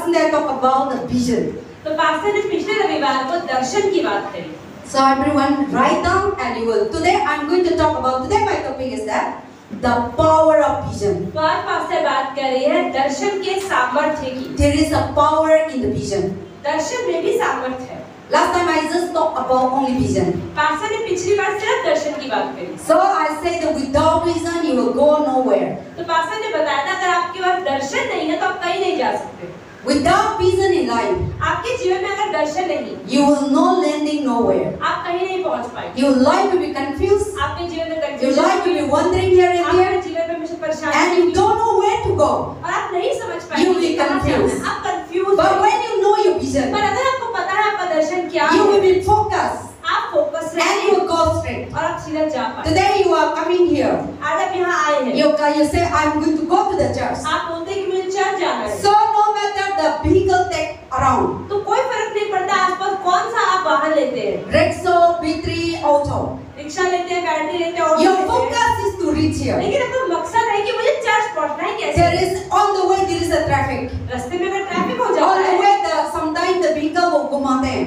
Sunday I talked about the vision. तो pastor ने पिछले रविवार को दर्शन की बात करी। So everyone write down and you will. Today I'm going to talk about. Today my topic is that the power of vision. तो आज पास्टर बात कर रही है दर्शन के सामर्थ्य की। There is a power in the vision. दर्शन में भी सामर्थ्य है। Last time I just talked about only vision. Pastor ने पिछली बार सिर्फ दर्शन की बात करी। So I said that without vision you will go nowhere. तो पास्टर ने बताया था अगर आपके पास दर्शन नहीं है तो आप कहीं नहीं जा सकते। Without vision in life, आपके जीवन में अगर दर्शन नहीं, you will not landing nowhere. आप कहीं नहीं पहुंच पाएंगे। Your life will be confused. आपके जीवन में Your confusion, life will be wandering here and आपके there, जीवन में हमेशा परेशानी and you don't know where to go. और आप नहीं समझ पाएंगे। You will be कहाँ जाना है। confused. आप कंफ्यूज But हैं। when you know your vision, पर अगर आपको पता है आपका दर्शन क्या you है, will be focused आप फोकस and रहेंगे you will go straight. और आप सीधा जा पाएंगे। Today you are coming here. आज आप यहाँ आए हैं। You say I'm going to go to the church. आप बोलते हैं कि मुझे चर्च जाना है। So no matter the vehicle take around, तो कोई फर्क नहीं पड़ता आसपास कौन सा आप वाहन लेते हैं। rickshaw, B3, auto. रिक्शा लेते हैं, गाड़ी लेते हैं, ऑटो Your लेते हैं। focus is to reach here. लेकिन आपका मकसद है कि मुझे चर्च पहुंचना है। कैसे? There is on the way there is a traffic. रास्ते में अगर ट्रैफिक हो जाता On the है, way sometimes the vehicle will घुमाते हैं.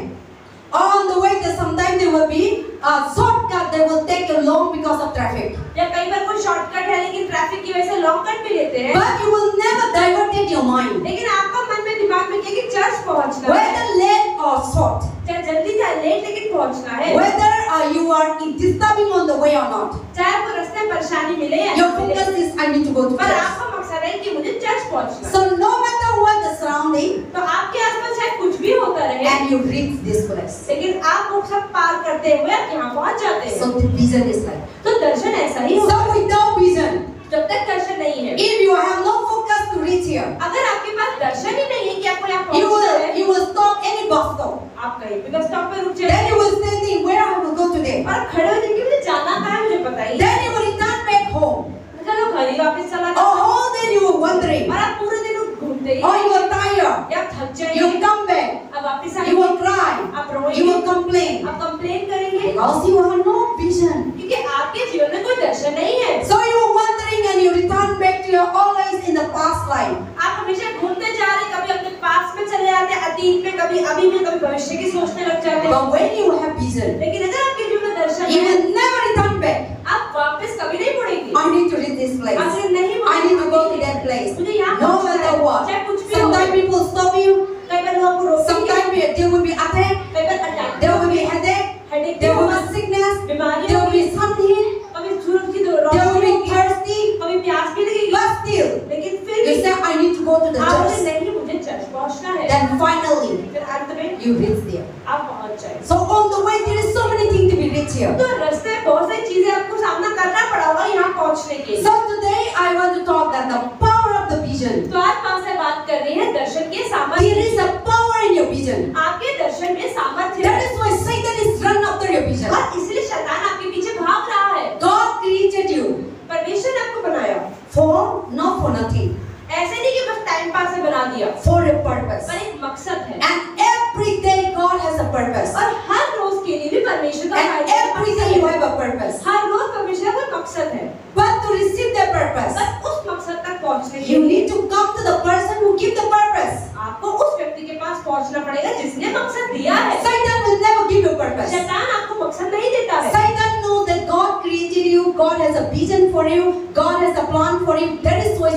On the way sometimes there will be a shortcut that will take you long because of traffic. या कई बार कोई शॉर्टकट है लेकिन ट्रैफिक की वजह से लॉन्ग कट भी लेते हैं। But you will never divert your mind. लेकिन आपका मन में दिमाग में क्या कि चर्च पहुंचना है। Whether late or short, चाहे जल्दी चाहे लेट लेकिन पहुंचना है। whether you are disturbing on the way or not, चाहे आपको रास्ते में परेशानी मिले या your नहीं मिले, focus is I need to go to पर church. आपका मकसद है कि मुझे चर्च पहुंचना है। So no matter what the surrounding, तो आपके आसपास चाहे कुछ भी होता रहे, and you reach this place. लेकिन आप वो सब पार करते हुए आप यहाँ पहुंच जाते हैं। So the vision is like. तो दर्शन ऐसा ही होता So without vision, है। जब तक दर्शन नहीं है, if you have no focus to reach here, अगर आपके पास दर्शन ही नहीं है कि आपको यहाँ पहुंचना है, you will stop any bus stop. आप कहीं भी बस स्टॉप पे रुक Then जाए you will think where I will go today. और खड़े हो जाएंगे मुझे जाना कहाँ है मुझे पता ही नहीं। Then you will return back home. चलो घर ही वापस चला Or जाओ whole day you were wandering. और आप पूरे दिन घूमते ही Or you are tired. या आप थक You जाएंगे, come back. अब वापस You आएंगे, will cry. आप रोएंगे, You will complain. आप कंप्लेन करेंगे Because you have no vision. क्योंकि आपके जीवन में कोई दर्शन नहीं है। So you are wandering and you return back to your always in the past life. आप हमेशा घूमते जा रहे, कभी अपने पास में चले जाते हैं, अतीत में, कभी अभी में, कभी भविष्य की सोचने लग जाते हैं। But when you have vision, लेकिन अगर आपके जीवन में दर्शन you है, will never return back. आप वापस कभी नहीं मुड़ेंगे। I need to reach this place. आपसे नहीं I need to go to that place. मुझे यहाँ No पहुंचना matter है, what. चाहे कुछ भी हो। Sometimes people stop you. कई बार लोगों को रोकेंगे, Sometimes there will be attack. कई बार attack, There will be headache. Headache, There will be sickness. बीमारी There will होगी, be something. कभी सूरज की There will रोशनी be होगी, thirsty. कभी प्यास भी लगेगी, But still, लेकिन फिर you भी say I need to go to the आपने church. नहीं मुझे चर्च पहुंचना है। Then finally, फिर अंत में you reach there. आप पहुंच जाए। So on the way there is so many things to be reached here. तो रास्ते में बहुत सारी चीजें आपको सामना करना पड़ा होगा यहाँ पहुंचने के लिए। So today I want to talk that the power of the vision. तो आज पास से बात कर रही है दर्शन के सामर्थ्य। There is a power in your vision. आपके दर्शन में सामर्थ्य That है is why Satan is run after your vision. और इसलिए शैतान आपके पीछे भाग रहा है। God created you परमेश्वर ने आपको बनाया, for not for nothing, ऐसे नहीं कि बस टाइम पास से बना दिया, for a purpose. पर एक मकसद है। And every day God has a purpose. और हर रोज के लिए भी परमेश्वर का And every day you have a purpose. हर रोज परमेश्वर का मकसद है। But to receive that purpose, पर उस मकसद तक पहुंचने के you लिए need to come to the person who give the purpose. आपको उस व्यक्ति के पास पहुंचना पड़ेगा जिसने मकसद दिया है। Satan will never give you purpose. शैतान आपको मकसद नहीं देता है। Satan knows that God created you, God has a vision for you, God has a plan for you. That is why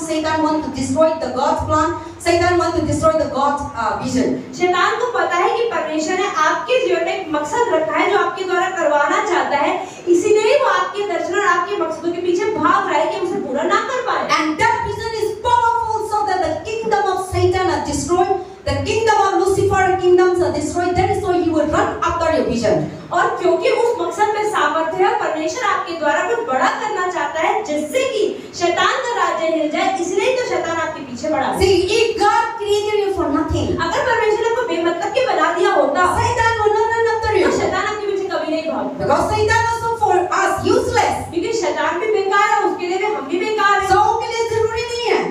Satan want to destroy the God's plan. Satan want to destroy the God's vision. शैतान को पता है कि परमेश्वर ने आपके जीवन में एक मकसद रखा है जो आपके द्वारा करवाना चाहता है, इसीलिए वो आपके दर्शन और आपके मकसदों के पीछे भाग रहा है कि उसे पूरा ना कर पाए। And that vision is powerful so that the kingdom of Satan are destroyed, the kingdom of Lucifer kingdoms are destroyed. That is why he will run after your vision. और क्योंकि उस मकसद में सामर्थ्य है, परमेश्वर आपके द्वारा कुछ बड़ा करना चाहता है जिससे कि शैतान का राज्य हिल जाए, इसलिए तो शैतान आपके पीछे बढ़ा है। See, if God created you for nothing, अगर परमेश्वर ने आपको बेमतलब के बना दिया होता, Satan will not run after तो you. शैतान आपके पीछे कभी नहीं भागता। Because Satan also for us useless. क्योंकि शैतान भी बेकार है, उसके लिए भी हम भी बेकार हैं। So के लिए जरूरी नहीं है.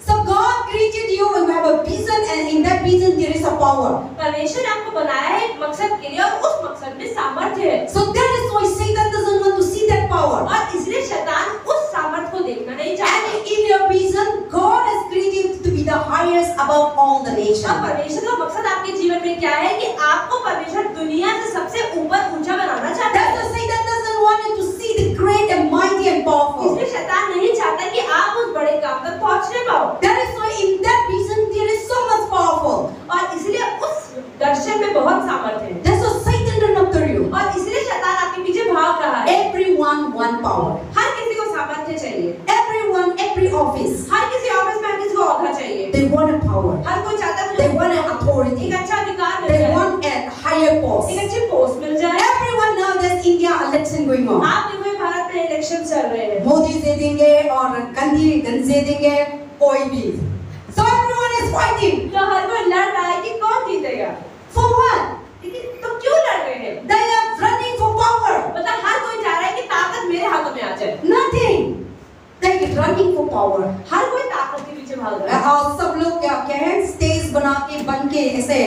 So God created you and you have a vision, and in that vision there is a power. परमेश्वर ने आपको बनाया है एक मकसद के लिए और उस मकसद में सामर्थ्य है। So that is why Satan doesn't want to see that power. और इसलिए शैतान उस सामर्थ्य को देखना नहीं चाहता। And in your vision, God has created you to be the highest above all the अब nations. परमेश्वर का मकसद आपके जीवन में क्या है कि आपको परमेश्वर दुनिया से सबसे ऊपर ऊंचा बनाना चाहता है। That's why Satan doesn't want you to see the great and mighty and powerful. इसलिए शैतान नहीं चाहता कि आप उस बड़े काम तक पहुंचने पाओ। That is why in that vision there is so much powerful. और इसलिए उस दर्शन में बहुत सामर्थ्य है। That's why Satan run after you. और इसलिए शैतान आपके पीछे भाग रहा है। Everyone want power. हर किसी को सामर्थ्य चाहिए। Everyone, every office. हर किसी ऑफिस में हर किसी को औहदा चाहिए। They want a power. हर कोई चाहता है They want an authority. एक अच्छा अधिकार मिल They जाए, want a higher post. एक अच्छी पोस्ट मिल जाए। Everyone now there's India election going on. आप देखो ये भारत में इलेक्शन चल रहे हैं। मोदी दे देंगे और गांधी दे देंगे कोई भी। So everyone is fighting. तो हर कोई लड़ रहा है कि कौन जीतेगा। For what? लेकिन तुम क्यों लड़ रहे हैं? They are running for power. मतलब हर कोई चाह रहा है कि ताकत मेरे हाथों में आ जाए। Nothing. They are running for power. हर कोई ताकत के पीछे भाग रहा है। और सब लोग क्या हैं स्टेज बन के ऐसे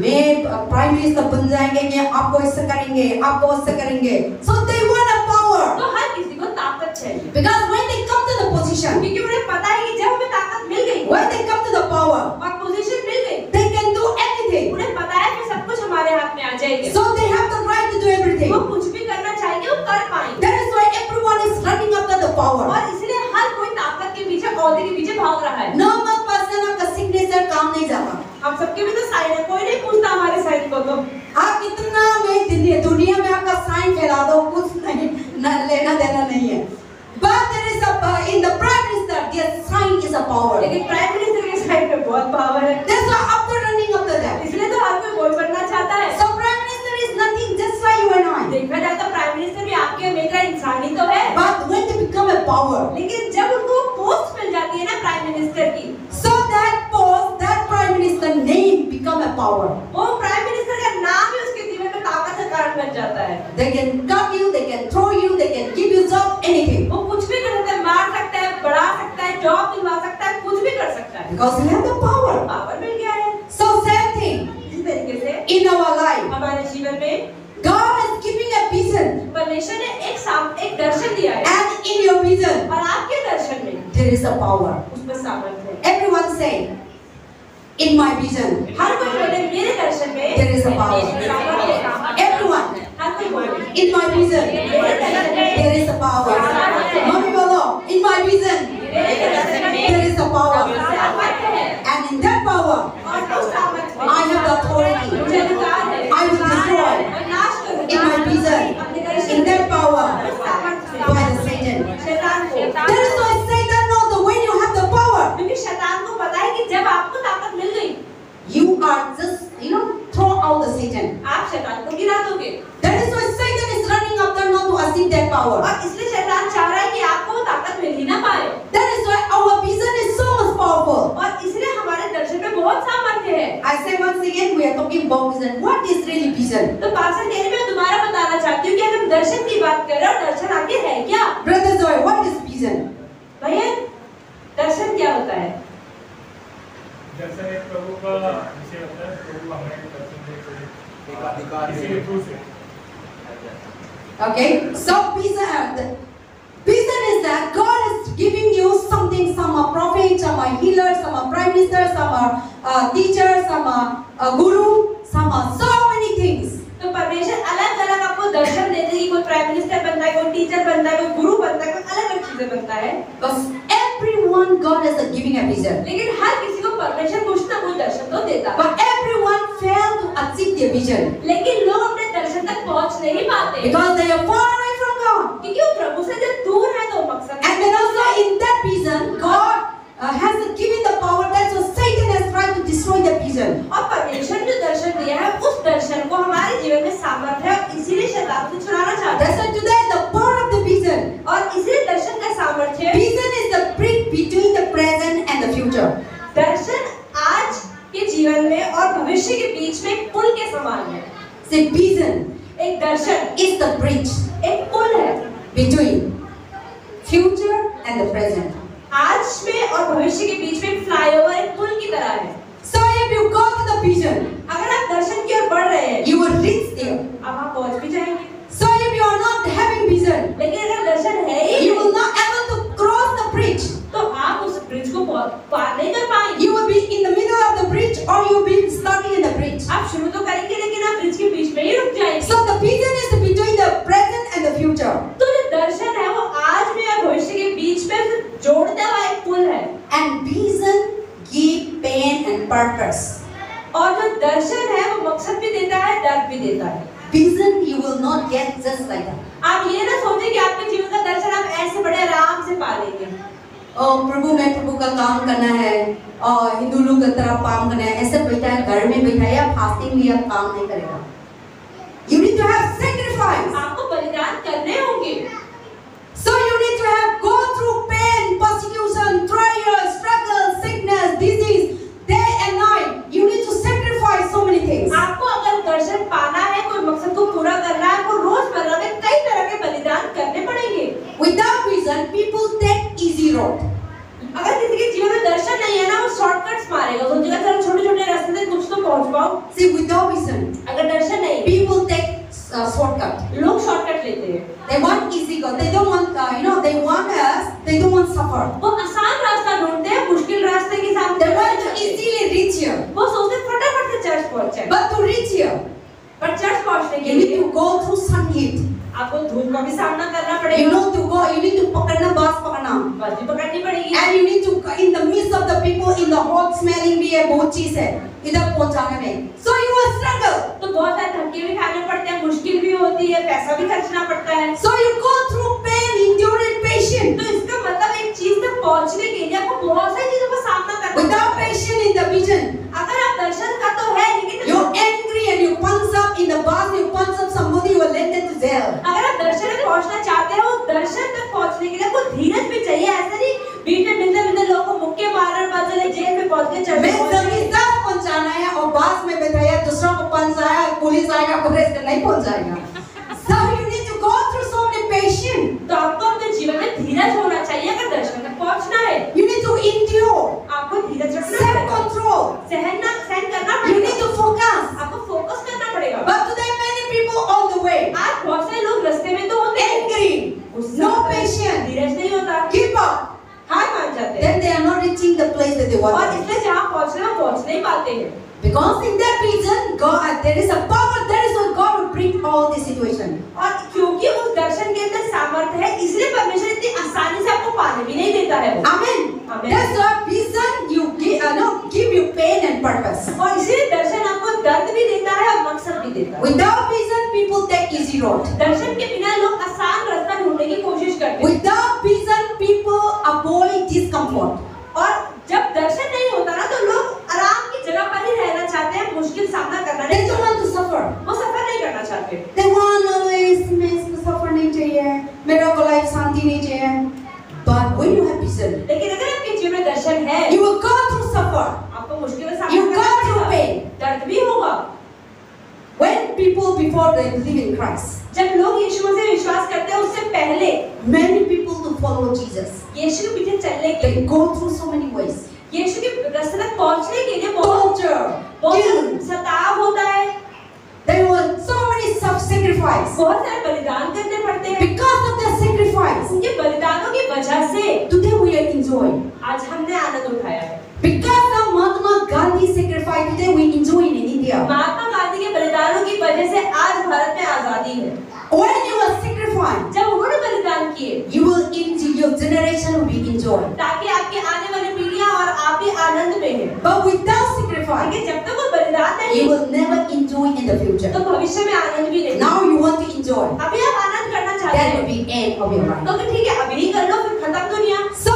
मैं प्राइम मिनिस्टर बन जाएंगे कि आपको ऐसा करेंगे आपको वैसा करेंगे। So they want a power. तो हर किसी को ताकत चाहिए। Because when they come to the position, क्योंकि उन्हें पता है कि जब हमें ताकत मिल गई when they come to the power, और पोजीशन मिल गई, they can do anything. उन्हें पता है कि सब कुछ हमारे हाथ में आ जाएगा। So they have the right to do everything. वो कुछ भी करना चाहेंगे वो कर पाएंगे। That is why everyone is running after the power. और इसलिए हर कोई ताकत के पीछे औहदे के पीछे भाग रहा है। Normal person आपका सिग्नेचर काम नहीं जाता। हम सबके भी तो साइन है, कोई नहीं पूछता हमारे साइन को। तो आप कितना में दुनिया में आपका साइन फैला दो कुछ नहीं लेना देना नहीं है। But there is in the prime minister their sign is a power. लेकिन प्राइम मिनिस्टर के साइन में बहुत पावर है। That's why after running after that. इसलिए तो हर कोई वोट बनना चाहता है। So prime minister is nothing just like you and I. देखा जाए तो प्राइम मिनिस्टर भी आपके मेरे का इंसान ही तो है। But when they become a power, लेकिन जब उनको पोस्ट मिल जाती है ना प्राइम मिनिस्टर की, so that post, that prime minister name become a power. वो प्राइम मिनिस्टर का नाम ही उसके जीवन में ताकत का कारण बन जाता है। They can cut you, they can throw you, they can give you job, anything. वो कुछ भी कर सकता है, मार सकता है, बढ़ा सकता है, जॉब दिलवा सकता है, कुछ भी कर सकता है। Because they have the power. Power मिल गया है। So same thing इसी तरीके से in our life. हमारे जीवन में God is giving a vision, परमेश्वर ने एक दर्शन दिया है and in your vision और आपके दर्शन में there is a power. उसमें सामर्थ्य है। Everyone say, in my vision हर कोई बोले मेरे दर्शन में there is a power. सामर्थ्य है। Everyone, हर कोई बोले in my vision there is a power. Mami bolo, in my vision there is a power, सामर्थ्य है। and in that power और उस सामर्थ्य में I have the authority. मुझे अधिकार है। I will destroy और नाश करूँ। in my vision, अपने दर्शन in that power उस सामर्थ्य by में the Satan. शैतान को, That is why Satan knows that when you have the power, क्योंकि शैतान को पता है कि जब आपको ताकत मिल गई, you are just throw out the Satan. आप शैतान को गिरा दोगे। That is why Satan is running after not to achieve that power. और इसलिए शैतान चाह रहा है कि आपको वो ताकत मिल ही ना पाए। That is why our vision is so much powerful. और इसलिए हमारे दर्शन में बहुत सामर्थ्य है। I say once again, we are talking about vision. What is really vision? तो पास्टर कहने में दोबारा बताना चाहती हूँ कि अगर हम दर्शन की बात कर रहे हैं और दर्शन आगे है क्या? Brother Joy, what is vision? भैया दर्शन क्या होता है? दर्शन एक प्रभु का विषय होता है। प्रभु हमें दर्शन देते हैं एक अधिकार इसी थ्रू से। Okay, so vision is that God is giving you something. Some are prophets, some are healers, some are prime ministers, some are teachers, some are guru, some are so many things. तो परमेश्वर अलग अलग आपको दर्शन देते हैं। कोई prime minister बनता है, कोई टीचर बनता है, कोई गुरु बनता है, कोई अलग अलग चीजें बनता है। Because everyone God is giving a vision. लेकिन हर किसी को परमेश्वर कुछ ना कुछ दर्शन तो देता है। But everyone failed to achieve their vision लेकिन लोग अपने दर्शन तक पहुंच नहीं पाते because they are far away from God. क्योंकि वो प्रभु से जब दूर है तो मकसद And then also in that vision, God has given the power. That's why Satan has tried to destroy that vision. और परमेश्वर ने जो दर्शन दिया है उस दर्शन को हमारे जीवन में सामर्थ्य है और इसीलिए शैतान से छुड़ाना चाहता है। That's why today the power of the vision. और इसीलिए दर्शन का सामर्थ्य है। Vision is the bridge between the present and the future. दर्शन आज के जीवन में और भविष्य के बीच में एक पुल के समान है। See, vision एक दर्शन is the bridge एक पुल है between future and the present. आज में और भविष्य के बीच में फ्लाईओवर एक पुल की तरह है। So if you go to the vision, अगर आप दर्शन की ओर बढ़ रहे हैं you will reach there. अब आप पहुंच भी जाएंगे। So if you are not having vision, लेकिन अगर दर्शन है ही you नहीं, will not able to cross the bridge. तो आप उस ब्रिज को पार नहीं कर पाएंगे। You will be in the middle and purpose. और जो दर्शन है वो मकसद भी देता है, डर भी देता है। Vision you will not get just like that. आप ये ना सोचें कि आपके जीवन का दर्शन आप ऐसे बड़े आराम से पा लेंगे। प्रभु में प्रभु का काम करना है और हिंदू लोग की तरह काम करना है, ऐसे बैठा है घर में बैठा है या फास्टिंग भी आप काम नहीं करेगा। You need to have sacrifice. आपको बलिदान करने होंगे। So you need to have go through pain, persecution, trials, struggle, sickness, disease, day and night. You need to sacrifice so many things. आपको अगर दर्शन पाना है, कोई मकसद को पूरा करना है, आपको रोजमर्रा में कई तरह के बलिदान करने पड़ेंगे। Without vision, people take easy road. अगर किसी के जीवन में दर्शन नहीं है ना, वो शॉर्टकट्स मारेगा, सोचेगा चलो छोटे-छोटे रास्ते से कुछ तो पहुंच पाऊं। See, without vision, अगर दर्शन नहीं, people take shortcut. लोग शॉर्टकट लेते हैं। They want easy go. They don't want, they want us. They don't want suffer. वो आसान रास्ता ढूंढते हैं, मुश्किल रास्ते के सामने। They want to easily reach here. वो सोचते हैं फटाफट से चर्च पहुंच जाए। But to reach here, पर चर्च पहुंचने के you need लिए to go through sun heat. आपको धूप का भी सामना करना You पड़ेगा। know to go. You need to पकड़ना bus पकड़ना. बस भी पकड़नी पड़ेगी। And you need to in the midst of the people in the hot smelling भी है, बहुत चीज है इधर पहुंचाने में। So you will struggle. तो बहुत सारे धक्के भी खाने पड़ते हैं, मुश्किल भी होती है, पैसा भी खर्चना पड़ता है। So you go through pain, endurance, patience. तो इसका मतलब एक चीज तक पहुंचने के लिए आपको बहुत सारी चीजों का सामना करना Without पड़ता है। patience in the vision, अगर आप दर्शन का तो है, लेकिन you're angry and you punch up in the bus. You punch up somebody, you will let them to jail. अगर आप दर्शन में पहुंचना चाहते हैं, उस दर्शन तक पहुंचने के लिए आपको धीरज भी चाहिए। ऐसा नहीं बीच में मिलते लोगों को मुक्के मारने बाद चले जेल में पहुंच के चढ़ मैं जमीन तक पहुंचाना है और बस में बैठाया दूसरों को पंचाया, पुलिस आएगा, पुलिस का नहीं पहुंचाएगा। So you need to go through so many patience. तो आपको अपने जीवन में धीरज होना चाहिए अगर दर्शन तक पहुंचना है। You need to endure, आपको धीरज रखना self पड़ेगा, control. सहन करना You need पड़ेगा, to focus. आपको फोकस करना पड़ेगा। But today many people on the way, आज बहुत सारे लोग रास्ते में तो होते हैं, angry, गुस्सा no होता है, patience, धीरज नहीं होता, give up. हार मान जाते हैं, Then they are not reaching the place that they और want. इसलिए जहाँ पहुंचना है पहुंच नहीं पाते हैं। Because in that vision, God, there is a power. That is why God will bring all this situation. और क्योंकि उस दर्शन के अंदर सामर्थ्य है, इसलिए परमेश्वर इतनी आसानी से आपको पाने भी नहीं देता है। Amen. Amen. That's why vision you give you pain and purpose. और इसलिए दर्शन आपको दर्द भी देता है और मकसद भी देता है। Without vision, people take easy road. दर्शन के बिना लोग आसान रास्ता ढूंढने की कोशिश करते हैं। Without vision, people avoid discomfort. और जब दर्शन नहीं होता ना, तो लोग आराम की जगह पर ही रहना चाहते हैं, मुश्किल सामना करना They नहीं don't चाहते, want to suffer. वो सफर नहीं करना चाहते। They want always मैं इसको suffer नहीं चाहिए, मेरा को लाइफ शांति नहीं चाहिए। But when you have vision, लेकिन अगर आपके जीवन में दर्शन है, you will go through suffer. आपको मुश्किल का You सामना go करना through पड़ेगा, pain. दर्द भी होगा। When people before they believe in Christ, जब लोग यीशु में विश्वास करते हैं, उससे पहले many people to follow Jesus, यीशु के पीछे चलने के they go through so many ways. यीशु के रास्ते तक पहुंचने के लिए बहुत Torture, सताव होता है, there were so many self-sacrifice. बहुत सारे बलिदान करने पड़ते हैं। Because of their sacrifice, उनके बलिदानों की वजह से today we are enjoying. आज हमने आनंद उठाया है। Because of Mahatma Gandhi sacrifice, today we enjoy in India. Mahatma Gandhi के बलिदानों की वजह से आज भारत में आजादी है। When you are sacrificed, जब उन्होंने बलिदान किए, you will enjoy, your generation will be enjoyed. ताकि आपके आने वाली पीढ़ियां और आप भी आनंद में हैं। But without sacrifice, लेकिन जब तक वो बलिदान नहीं, you will never enjoy in the future. तो भविष्य में आनंद भी नहीं। Now you want to enjoy. अभी आप आनंद करना चाहते That will हैं, be end of your life. तो फिर ठीक है, अभी ही कर लो, फिर खत्म दुनिया। So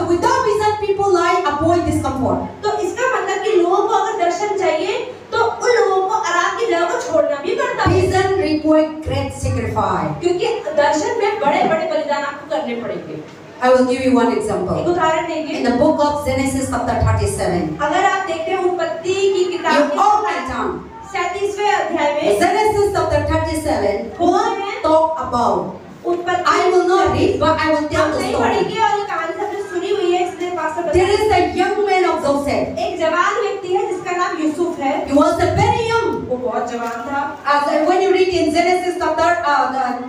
without vision, people like avoid discomfort. तो इसका मतलब कि लोगों को अगर दर्शन चाहिए, तो उन लोगों को आराम की जगह को छोड़ना भी पड़ता है, Vision requires great sacrifice. क्योंकि दर्शन में बड़े-बड़े बलिदान आपको करने पड़ेंगे। I will give you one एक example. उदाहरण देंगे। In the book of Genesis chapter 37, अगर आप देखते हैं उत्पत्ति की किताब you के all write down. 37वें अध्याय में Genesis chapter 37, what talk about? उत्पत्ति, I will not read, but I will tell हम the नहीं story. पढ़ेंगे और ये कहानी सबने सुनी हुई है, इसलिए पास्टर There बताएं। is a young man of Joseph. एक जवान व्यक्ति है जिसका नाम यूसुफ है। He was a very young. वो बहुत जवान था। When you read in Genesis chapter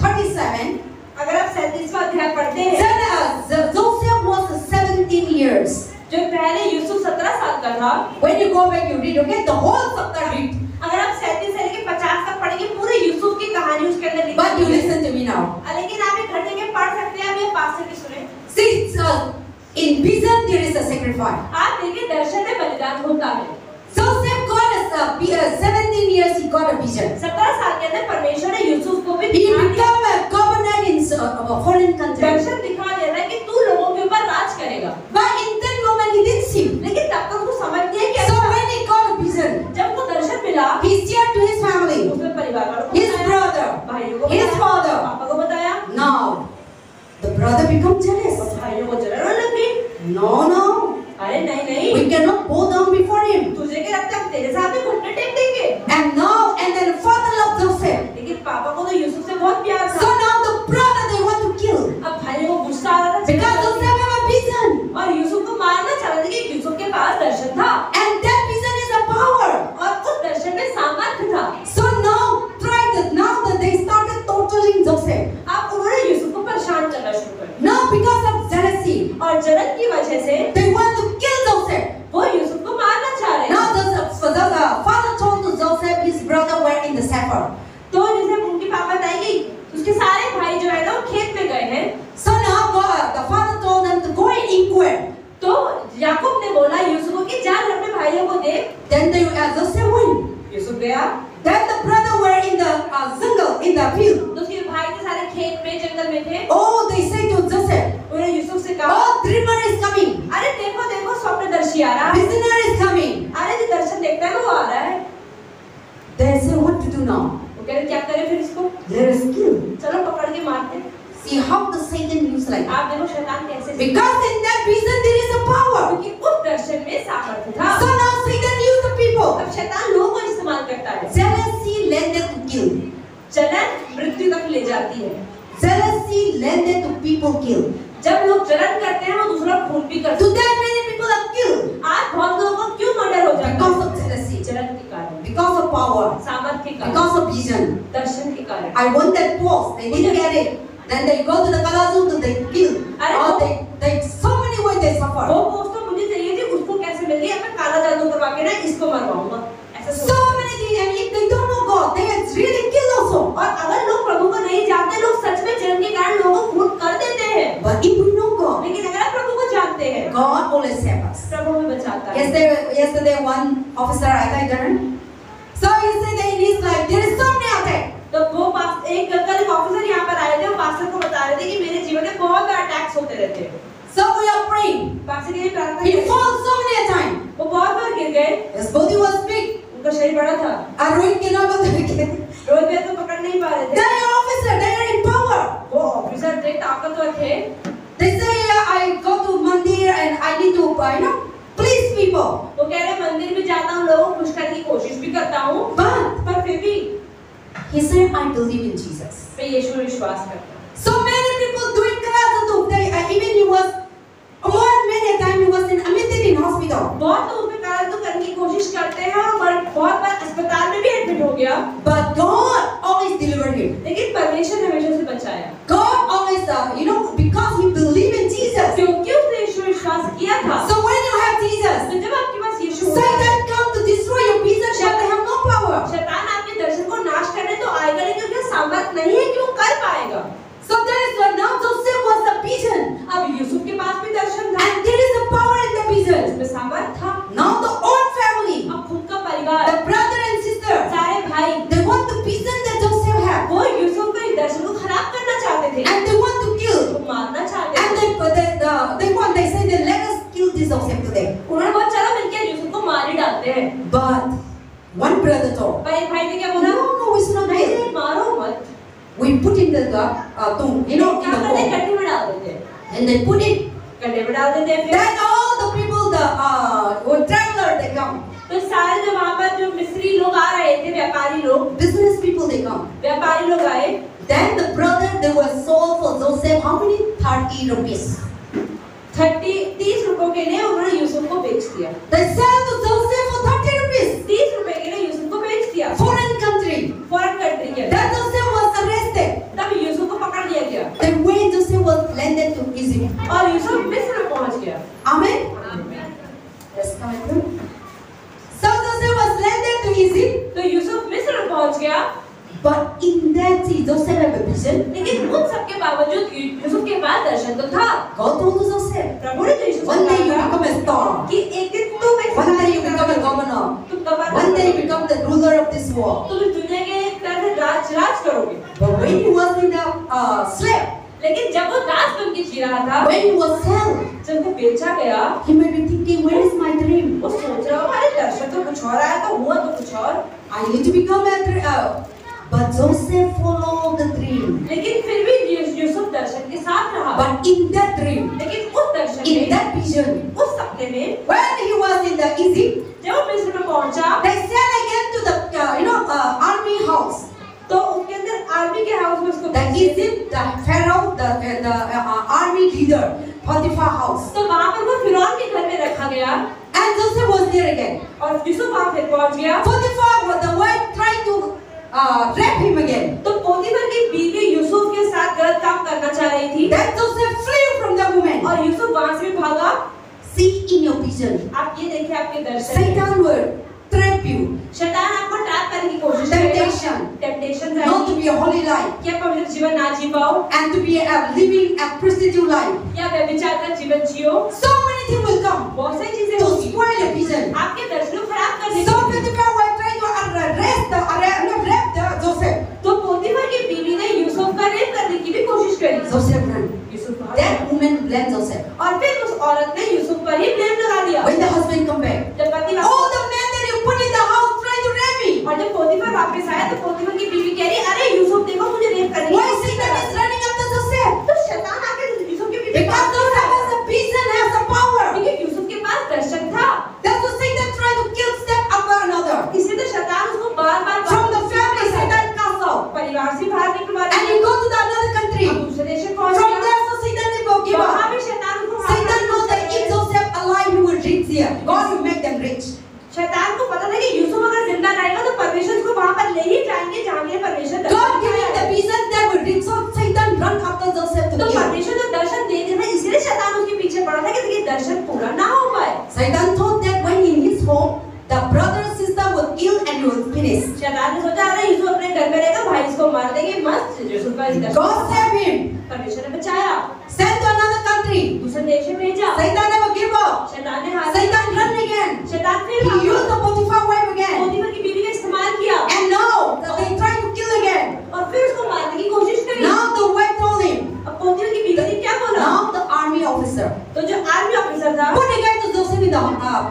37, अगर आप 37वां अध्याय पढ़ते हैं, then Joseph was 17 years. जो पहले यूसुफ 17 साल का था। When you go back, you read, okay, the whole chapter read. अगर आप 37 से लेकर 50 तक पढ़ेंगे, पूरे यूसुफ की कहानी उसके अंदर लिखी But you हुई है। listen to me now. लेकिन आप एक घर जाके पढ़ सकते हैं, आप ये पास्टर की सुने। See, In vision there is a sacrifice. आप देखिए दर्शन में बलिदान होता है। Joseph got 17 years he got a vision. 17 साल के अंदर परमेश्वर ने यूसुफ को भी He became a governor in a foreign country. दर्शन दिखा देता है कि तू लोगों के ऊपर राज करेगा। But in that moment he didn't see. लेकिन तब तक उसको समझ नहीं है कि So when he got a vision, जब वो दर्शन मिला, he shared to his family, उसने परिवार वालों को his बताया, brother, भाइयों को his बताया, father. पापा को बताया। Now the brother become jealous. भाइयों को जलन होने लग गई। No. अरे नहीं, We cannot bow down before him. तुझे क्या लगता है हम तेरे सामने घुटने टेक देंगे? And then father loved Joseph. लेकिन पापा को तो यूसुफ से बहुत प्यार So था। now the brother they want to kill. अब भाइयों को गुस्सा आ रहा था Because Joseph have a vision. और यूसुफ को मारना चाह रहे थे कि यूसुफ के पास दर्शन था And that vision is a power. और उस दर्शन में सामर्थ्य था। So now that they started torturing Joseph. अब उन्होंने यूसुफ को परेशान करना शुरू कर दिया Now because of jealousy, और जलन की वजह से they want to kill Joseph. वो यूसुफ को मारना चाह रहे Now थे। the father told to Joseph his brother were in the shepherd. तो जैसे उनकी पापा बताएंगे उसके सारे भाई जो है ना वो खेत में गए हैं। So now the father told them to go and inquire. तो याकूब ने बोला यूसुफ को कि जा अपने भाइयों को दे। Then Joseph went. यूसुफ गया। Then the brother were in the jungle, in the field. तो उसके भाई के सारे खेत में जंगल में थे। Oh, they say to Joseph, उन्होंने यूसुफ से कहा, oh, dreamer is coming. अरे देखो देखो स्वप्नदर्शी आ रहा है। Visionary is coming. अरे जो दर्शन देखता है वो आ रहा है। They say what to do now? वो कह रहे क्या करें फिर इसको? There is kill. चलो पकड़ के मारते हैं। See how the Satan used like that. आप देखो शैतान कैसे। Because in that vision there is a power. क्योंकि उस दर्शन में सामर्थ्य था। So now Satan used the people. अब शैतान लोगों को इस्तेमाल करता है। Jealousy led them to kill. जलन मृत्यु तक ले जाती है। Jealousy led them to people kill. जब लोग जलन करते हैं वो दूसरा खून भी करते हैं। Today many people are killed आज बहुत लोगों को क्यों मर्डर हो जाता है? because of jealousy, जलन के कारण, because of power, सामर्थ्य के कारण, because of vision. दर्शन के कारण। I want that post. They didn't get it. Then they go to the Kalazuntu, they kill. Or they so many ways they suffer. वो post तो मुझे चाहिए थी, उसको कैसे मिल गई? अब मैं काला जादू करवा के ना इसको मरवाऊंगा। ऐसा So many things, and if they don't know God, they really kill also. और अगर लोग प्रभु को नहीं जानते, लोग सच में जलन के कारण लोगों को खून कर देते हैं। But if we know God, लेकिन अगर आप प्रभु को जानते हैं, God always saves us. प्रभु हमें बचाता है। Yesterday one officer I done. So he said that in his life there is so many attacks. तो वो एक ऑफिसर यहाँ पर आए थे, वो पास्टर को बता रहे थे कि मेरे जीवन में बहुत अटैक्स होते रहते हैं। So we are praying. Pastor के लिए प्रार्थना He करें। falls so many times. वो बहुत बार गिर गए। His body was big. उनका शरीर बड़ा था। Rohit cannot go again. Rohit भैया तो पकड़ नहीं पा रहे थे। They are officer. They are in power. वो ऑफिसर थे, ताकतवर थे। They say I go to mandir and I need to please people. वो कह रहे मंदिर में जाता हूँ, लोगों को खुश करने की कोशिश भी करता हूँ। पर फिर भी He said I believe in Jesus. मैं यीशु में विश्वास करता हूँ। So many people doing Kalazuntu. Even he was many times he was admitted in hospital. बहुत लोग उसमें काला करने की कोशिश करते हैं और बहुत बार अस्पताल में भी एडमिट हो गया। But God always delivered him. लेकिन परमेश्वर ने हमेशा से बचाया। God always, because he believed in Jesus. क्योंकि उसने यीशु में विश्वास किया था। So when you have Jesus, तो जब आपके पास यीशु होता है, Satan come to destroy your vision, but they have no power. शैतान आपके दर्शन को नाश करने तो आएगा, लेकिन उसके सामर्थ्य नहीं है कि वो कर पाएगा। So that is why now Joseph was the vision. अब यूसुफ के पास भी दर्शन था। And there is a power in the vision. उसमें सामर्थ्य था। Now the whole family, अब खुद का परिवार, the brother and sister, सारे भाई, they want the vision that Joseph had. वो यूसुफ के दर्शन को खराब करना चाहते थे। And they want to kill. वो मारना चाहते थे। And they say that let us kill this Joseph today. उन्होंने बोला चलो मिलकर यूसुफ को मार ही डालते हैं। But one brother told, पर एक भाई ने क्या बोला? no, it's not नहीं good. नहीं मारो मत। We put in the tomb, in क्या the करते? tomb. गड्ढे में डाल देते हैं। And they put it. गड्ढे में डाल देते हैं। फिर Then all the people, the traveler, they come. तो सारे जो वहाँ पर जो मिस्री लोग आ रहे थे, व्यापारी लोग, Business people, they come. व्यापारी लोग आए। Then the brother, they were sold for Joseph. How many? 30 rupees. 30 रुपयों के लिए उन्होंने यूसुफ को बेच दिया। They sell to Joseph for 30 rupees. 30 रुपए के लिए यूसुफ को बेच दिया। Foreign country. फॉरेन कंट्री के। Then Joseph was arrested. तब यूसुफ को पकड़ लिया गया। Then when Joseph was landed to Egypt. और यूसुफ मिस्र में पहुंच गया। Amen. Let's come through. So Joseph was landed to Egypt. तो यूसुफ मिस्र में पहुंच गया। But in that, see, Joseph had a vision. लेकिन उन सब के बावजूद यूसुफ के पास दर्शन तो था। God told Joseph, प्रभु ने तो यूसुफ one day से you कहा become a star. कि एक दिन तुम एक One day you सितारे become a का governor. तुम गवर्नर One day you बनोगे। become the ruler of this world. तुम इस दुनिया के एक तरह से राज करोगे। But when he was in the slave, लेकिन जब वो दास बन के जी रहा था, when he was sold, जब वो बेचा गया, he may be thinking, where is my dream? वो सोच रहा होगा, अरे दर्शन तो कुछ और आया था, हुआ तो कुछ और। I need to become a but Joseph followed the dream. लेकिन फिर भी यूसुफ दर्शन के साथ रहा। But in that dream, लेकिन उस दर्शन in में, that vision, उस सपने में, when he was in the Egypt, जब वो मिस्र में पहुंचा, they sent again to the army house. तो उसके अंदर आर्मी के हाउस में उसको The Egypt, the Pharaoh, the army leader, Potiphar house. तो वहाँ पर वो फिरौन के घर में रखा गया। And Joseph was there again. और यूसुफ वहाँ फिर पहुंच गया। Potiphar, the wife, tried to rape him again. तो पोतीफर की बीवी यूसुफ के साथ गलत काम करना चाह रही थी। Then Joseph flew from the woman. और यूसुफ वहाँ से भी भागा। See in your vision, आप ये देखिए आपके दर्शन में। Satan will trap you. शैतान आपको ट्रैप करने की कोशिश करेगा। Temptation Not to be a holy life कि आप पवित्र जीवन ना जी पाओ and to be living a prostitute life. या व्यभिचार का जीवन जियो। So many things will come बहुत सारी चीजें to होंगी spoil your vision. आपके दर्शन को खराब करने So के लिए। Potiphar was trying to rape Joseph. तो पोतीफर की बीवी ने यूसुफ का रेप करने की भी कोशिश करी। Joseph ran. यूसुफ भागा। That woman blamed Joseph. और फिर उस औरत ने यूसुफ पर ही ब्लेम लगा दिया। When the husband come back, जब पति all the men that you put in the house try to rape me. और जब पोतीफर वापस आया तो पोतीफर की बीवी कह रही, अरे यूसुफ देखो मुझे रेप करने Why Satan is running after Joseph? तो शैतान आके यूसुफ के पीछे Because Joseph has a vision, has a power. क्योंकि यूसुफ के पास दर्शन था। That's why Satan tried to kill step after another. इसी तो शैतान उसको बार-बार From the family, Satan cast out. परिवार से बाहर निकलवा And he go to the another country. अब दूसरे देश में पहुंच From गया। there, so Satan will give वहाँ up. भी शैतान उसको Satan knows that if Joseph alive, he will reach there. God will make them rich. शैतान को पता था कि यूसुफ अगर जिंदा रहेगा तो परमेश्वर उसको वहाँ पर ले ही जाएंगे जहाँ के परमेश्वर God giving the vision that will reach. So Satan run after Joseph to तो kill. परमेश्वर जो दर्शन दे देना इसलिए शैतान उसके पीछे पड़ा था कि ताकि दर्शन पूरा ना हो पाए। Satan thought that when in his home, the brother sister would kill and he will finish. शैतान ने सोचा अरे यूसुफ अपने घर में रहेगा भाई इसको मार देंगे मस्त यूसुफ का दर्शन God saved him. परमेश्वर ने बचाया Sent to another country. दूसरे देश में भेजा Satan never give up. शैतान ने हाथ Satan run again. शैतान फिर He used the Potiphar wife again. पोतीफर की बीवी का इस्तेमाल किया And now they try to kill again. और फिर उसको मारने की कोशिश करी। Now the wife told him. अब पोतीफर की बीवी ने क्या बोला? Now the army officer तो जो आर्मी ऑफिसर था put again to Joseph in the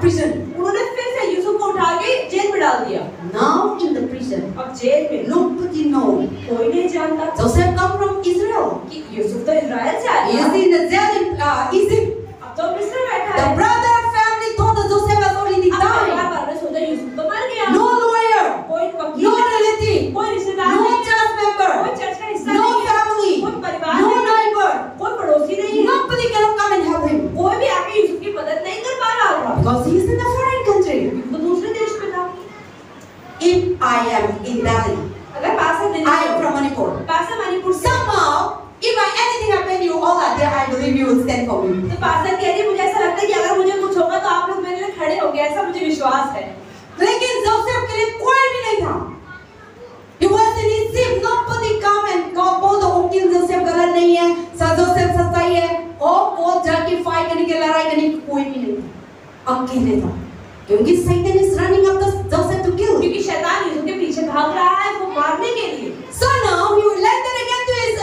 prison. उन्होंने फिर से यूसुफ को उठा के जेल में डाल दिया। Now in the prison, अब जेल में nobody know. कोई नहीं जानता Joseph come from Israel. कि यूसुफ तो इजराइल से आया He is in the jail in Egypt. अब तो मिस्र में बैठा The है। brother family thought that Joseph has already अब परिवार died. वालों ने सोचा यूसुफ तो मर गया। No lawyer, कोई वकील no नहीं, relative, कोई रिश्तेदार no नहीं, church कोई member, चर्च का हिस्सा no नहीं है, family, कोई परिवार no नहीं, neighbor. कोई पड़ोसी नहीं है, Nobody can come and help him कोई भी आके यूसुफ की मदद नहीं कर पा रहा था। because he is in a foreign country. वो दूसरे देश में था। If I am in Delhi, अगर पासा Delhi I am from Manipur. पासा मणिपुर से Somehow, if anything happen, you all are there. I believe you will stand for me. तो पासा कह रही है मुझे ऐसा लगता है कि अगर मुझे कुछ होगा तो आप लोग मेरे लिए खड़े होंगे ऐसा मुझे विश्वास है। लेकिन जोसेफ के लिए कोई भी नहीं था। He was in Egypt. Nobody come and go बोल दो कि जोसेफ गलत नहीं है, जोसेफ सच्चाई है। और वो जस्टिफाई करने के लड़ाई करने की कोई भी नहीं था। अकेले था। क्योंकि Satan is running after Joseph to kill. क्योंकि शैतान यूसुफ के पीछे भाग रहा है उसको मारने के लिए। So now he landed again to his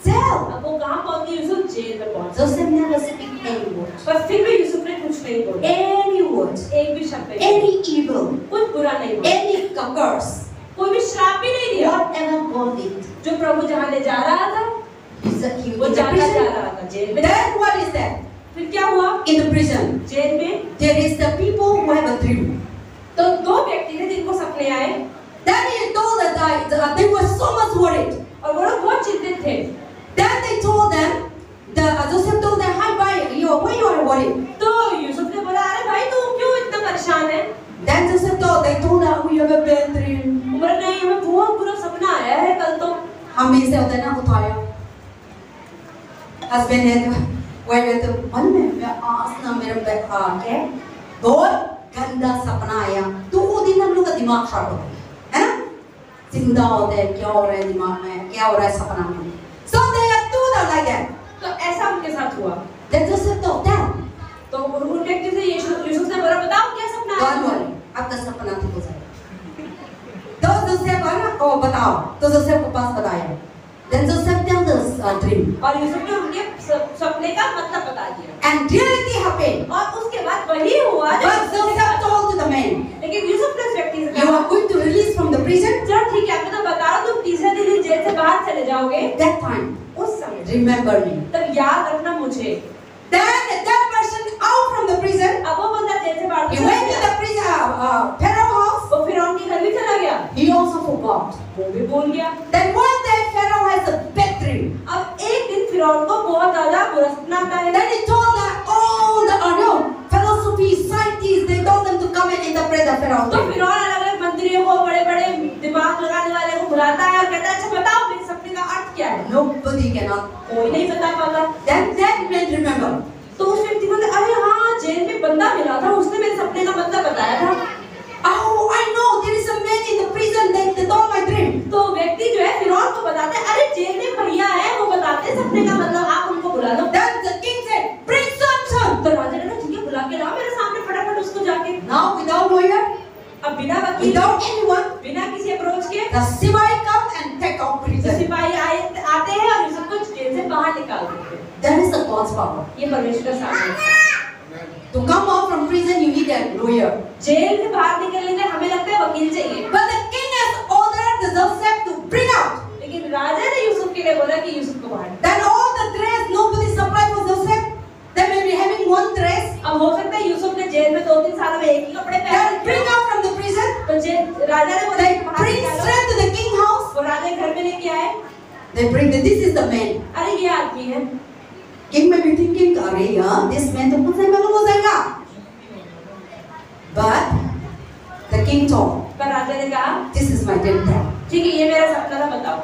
jail. अब वो कहाँ पहुँच गए? यूसुफ जेल में पहुँच। Joseph never speak any word. पर फिर भी यूसुफ ने कुछ नहीं बोला। Any word. एक भी शब्द नहीं। Any evil. कुछ बुरा नहीं बोला। Any curse. कोई भी श्राप भी नहीं दिया। Whatever God did. जो प्रभु जहाँ ले जा रहा था वो जाता जा रहा था जेल में। Then what is that? फिर क्या हुआ? In the prison, जेल में there is the people who have a dream. तो दो व्यक्ति थे जिनको सपने आए। Then he told that they were so much worried. और वो लोग बहुत चिंतित थे। Then they told them, Joseph told them, "Hi, why you are worried?" तो यूसुफ ने बोला अरे भाई तू क्यों इतना परेशान है? Then Joseph they told her, "We have a bad dream." बोला नहीं हमें बहुत बुरा सपना आया है कल तो। हमें से होता है ना उठाया। Husband ने वाइफ ने तो मन में आज ना मेरे क्या बहुत गंदा सपना आया। तो वो दिन हम लोग का दिमाग खराब होता है ना? चिंता होते हैं, क्या हो रहा है दिमाग में, क्या हो रहा है सपना में. So they are two like that. तो ऐसा उनके साथ हुआ. Then Joseph told them, तो उन व्यक्ति से यूसुफ ने बोला बताओ क्या सपना है? don't worry, आपका सपना ठीक हो जाएगा. तो जोसेफ है ना, ओ बताओ. तो जोसेफ को पास बताया. Then Joseph told this dream. और यूसुफ ने उनके सपने का मतलब बता दिया. And reality happened. और उसके बाद वही हुआ जो But Joseph told to the man, लेकिन यूसुफ ने उस व्यक्ति से you कहा are going to release from the prison. चलो ठीक है, मैं तो बता रहा हूँ तुम तीसरे दिन ही जेल से बाहर चले जाओगे. That time, उस समय remember me. तब याद रखना मुझे. Then that person out from the prison, अब वो बंदा जेल से बाहर he चला went to गया. the prison, Pharaoh house. वो फिरौन के घर भी चला गया. He also forgot. वो भी भूल गया. Then one day Pharaoh has a bad dream. अब एक दिन फिरौन को बहुत ज्यादा बुरा सपना आता है. Then he told that all the philosophy scientists, they told them to come and interpret the Pharaoh तो dream. फिरौन अलग-अलग मंत्रियों को, बड़े-बड़े दिमाग लगाने वाले को बुलाता है और कहता है अच्छा बताओ मेरे सपने का अर्थ क्या है. Nobody cannot. कोई नहीं बता पाता. Then that man remember. तो उस व्यक्ति को अरे हाँ जेल में बंदा मिला था, उसने मेरे सपने का मतलब बताया था. Oh, I know there is a man in the prison that told my dream. तो व्यक्ति जो है फिरौन को बताते हैं अरे जेल में भैया है वो बताते हैं सपने का मतलब, आप उनको बुला लो. Then the king said, bring Samson. तो राजा ने कहा ठीक है बुला के लाओ मेरे सामने फटाफट उसको जाके. Now without lawyer, अब बिना वकील, without anyone, बिना किसी अप्रोच के the Sibai come and take out तो prison. सिपाही आते हैं और सबको जेल से बाहर निकाल देते हैं. That is the God's power. ये परमेश्वर का सामर्थ्य है. To come out from prison, you need a lawyer. Jail से बाहर निकलने के हमें लगता है वकील चाहिए. But the king has ordered the Joseph to bring out. लेकिन राजा ने यूसुफ के लिए बोला कि यूसुफ को बाहर. Then all the dress nobody supplied for Joseph. They may be having one dress. अब हो सकता है यूसुफ ने जेल में 2-3 साल में एक ही कपड़े Then पहने. bring out from the prison. तो राजा ने बोला They कि बाहर bring निकालो. straight to the king house. वो राजा के घर में लेके आए. They bring this is the man. अरे ये आदमी है. King may be thinking, अरे यार, this man तो मुझसे मालूम हो जाएगा. But the king told, पर राजा ने कहा this is my dream. ठीक है ये मेरा सपना था बताओ.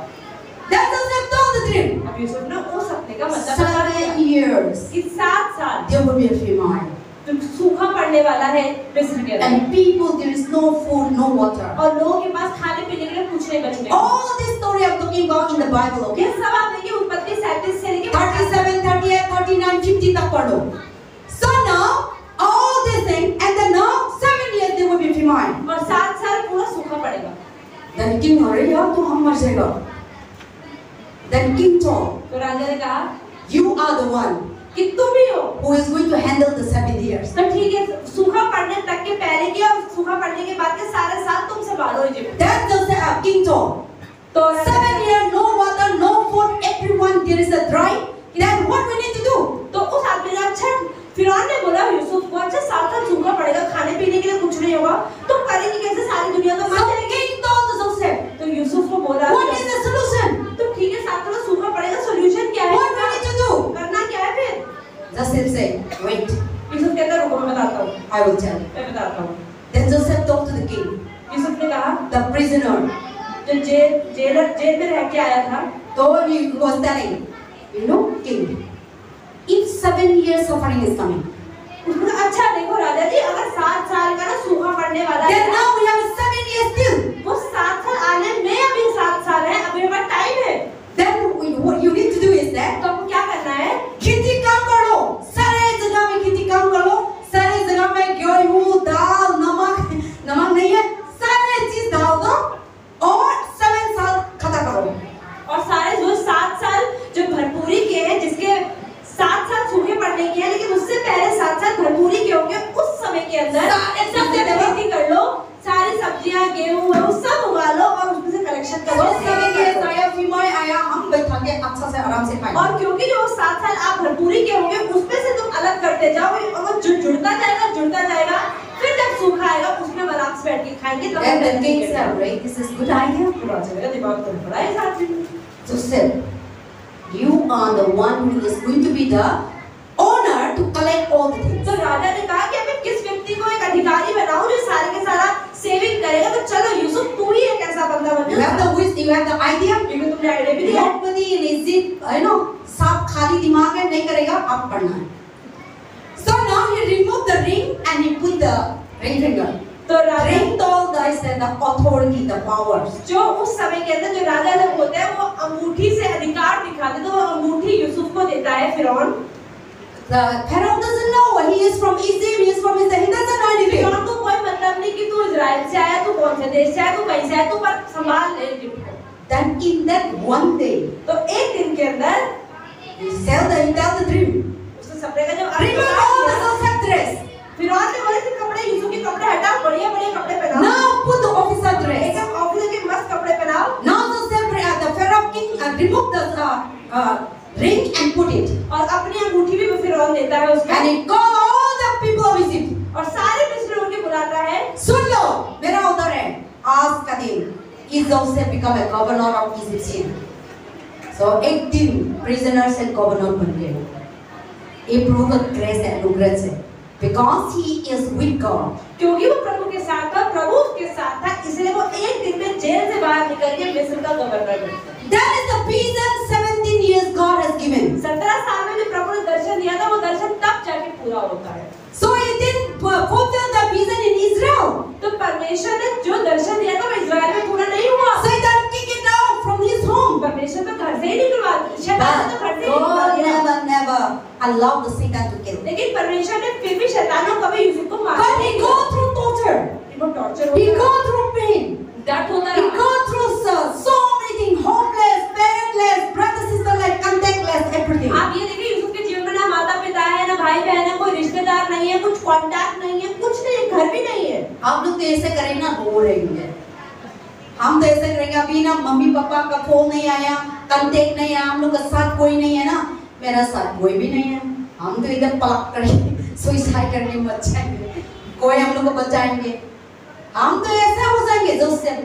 Then Joseph told the dream. अब यूसुफ ने उस सपने का मतलब बता दिया 7 years कि 7 साल there will be a famine. तो सूखा पड़ने वाला है मिस्र के अंदर. And people, there is no food, no water. और लोगों के पास खाने पीने के लिए कुछ नहीं बचने. All this story I'm talking about in the Bible, ये okay? सब आप देखिए उत्पत्ति 37 से लेके 37, 38, 39, 50 तक पढ़ो. So now, all this thing, and then now 7 years there will be famine. और 7 साल पूरा सूखा पड़ेगा. Then king, अरे यार तो हम मर जाएगा. Then king told, तो राजा ने कहा you are the one कि तुम ही हो. who is going to handle the 7 years. तो ठीक है सूखा पड़ने तक के पहले के और सूखा पड़ने के बाद के सारे साल तुम संभालो Egypt. Then the king told, तो 7 years, no water, no food, everyone there is a dry. Then what we need to do? तो उस आदमी ने अच्छा फिरौन ने बोला यूसुफ को अच्छा 7 साल सूखा पड़ेगा खाने पीने के लिए कुछ नहीं होगा तो करेंगे कैसे सारी दुनिया तो मर So जाएगी. king told Joseph, तो यूसुफ को बोला what is the solution? तो ठीक है 7 साल सूखा पड़ेगा सोल्यूशन क्या है What we need to do? करना क्या है फिर. Joseph said, wait, यूसुफ कहता है रुको मैं बताता हूँ. I will tell you. मैं बताता हूँ. Then Joseph told to the king, Yusuf ने कहा the prisoner, जो जेल में रह के आया था told he was telling, you know, king, if 7 years suffering is coming, उसने कहा अच्छा देखो राजा जी अगर 7 साल का ना सूखा पड़ने वाला है then now we have 7 years still. वो 7 साल आने में अभी 7 साल है अभी हमारा टाइम है. Then what you need to do is that तो आपको क्या करना है खेती काम कर लो, सारे जगह में खेती काम कर लो, सारे जगह में गेहूं, दाल, नमक नहीं है, सारे चीज डाल दो और 7 साल खत्म करो. और सारे जो 7 साल जो भरपूरी के हैं जिसके 7 साल सूखे पड़ने के हैं लेकिन उससे पहले 7 साल भरपूरी के होंगे उस समय के अंदर सब खेती कर लो, सारी सब्जियां गेहूं है वो सब उगा लो और उसमें से कलेक्शन कर लो. तो 7 years आया, फिमाई आया, हम बैठा के अच्छा से आराम से खाएं. और क्योंकि जो 7 साल आप भरपूरी के होंगे उसमें से तुम अलग करते जाओ और वो जुड़ता जाएगा फिर जब सूखा आएगा उसमें आराम से बैठ के खाएंगे. तब Then the king said, right, this is good idea. राजा मेरा दिमाग तो बड़ा है साथ में. Joseph, you are the one who is going to be the owner to collect all the things. तो राजा ने कहा कि अब मैं किस व्यक्ति को एक अधिकारी बनाऊं जो सारे के सारा सेविंग करेगा. तो चलो यूसुफ तू ही एक ऐसा बंदा बन You have the wisdom, you have the idea. क्योंकि तुमने आइडिया भी दिया. Nobody in Egypt, you know, सब खाली दिमाग है नहीं करेगा, आप पढ़ना है. So now he removed the ring and he put the ring finger. तो राजा Ring told the, symbolized the authority, the powers. जो उस समय के अंदर जो राजा लोग होते हैं वो अंगूठी से अधिकार दिखाते, तो वो अंगूठी यूसुफ को देता है फिरौन। The Pharaoh doesn't know he is from Egypt, he is from Israel. He doesn't know anything. फिरौन को कोई मतलब नहीं कि तू इजराइल से आया, तू कौन से देश से आया, तू कहीं से आया, तू पर संभाल ले इजिप्ट को। Then in that one day, तो एक दिन के अंदर he tell the dream. उसने सपने का जब Remove all the Joseph dress. फिरौन ने बोले कि कपड़े यूसुफ के कपड़े हटाओ, बढ़िया बढ़िया कपड़े पहनाओ। Now put the officer dress. एकदम ऑफिसर के मस्त कपड़े पहनाओ। Now Joseph, the Pharaoh king, remove the ring and put it. और अपनी अंगूठी भी फिरौन देता है उसको। And he call all the people of Egypt. और सारे मिस्र उनके बुलाता है। सुन लो, मेरा ऑर्डर है, आज का दिन is Joseph become a governor of Egypt. So 18 prisoners and governor बन गए। ये प्रभु का ग्रेस है, अनुग्रह है, because he is with God. क्योंकि वो प्रभु के साथ था, प्रभु उसके साथ था, इसलिए वो एक दिन में जेल से बाहर निकल के मिस्र का गवर्नर बना। That is the vision 17 years God has given. 17 साल में जो प्रभु ने दर्शन दिया था, वो दर्शन तब जाके पूरा होता है। So he didn't fulfill the vision in Israel. तो परमेश्वर ने जो दर्शन दिया था वो इजराइल में पूरा नहीं हुआ। Satan kicked it out from his home. परमेश्वर तो घर से ही निकलवा दिया, शैतान ने तो घर से ही निकलवा God दिया। never allowed the Satan to kill. लेकिन परमेश्वर ने फिर भी शैतान को कभी यूसुफ को मारा But he नहीं। go through torture. वो टॉर्चर He होता go रहा, through pain. दर्द होता He रहा। go through so many things, homeless, parentless, brother sister like contactless, everything. आप ये देखिए यूसुफ के जीवन में ना माता पिता है, ना भाई बहन है, कोई रिश्तेदार नहीं है, कुछ कांटेक्ट नहीं है, कुछ नहीं है, घर भी नहीं है। आप लोग तो ऐसे करेंगे ना, रो रहेंगे। हम तो ऐसे करेंगे, अभी ना मम्मी पापा का फोन नहीं आया, कांटेक्ट नहीं है, हम लोग का साथ कोई नहीं है ना, मेरा साथ कोई भी नहीं है, हम तो इधर पलक करेंगे, सुसाइड करने में बच जाएंगे, कोई हम लोग को बचाएंगे, हम तो ऐसा हो जाएंगे जो से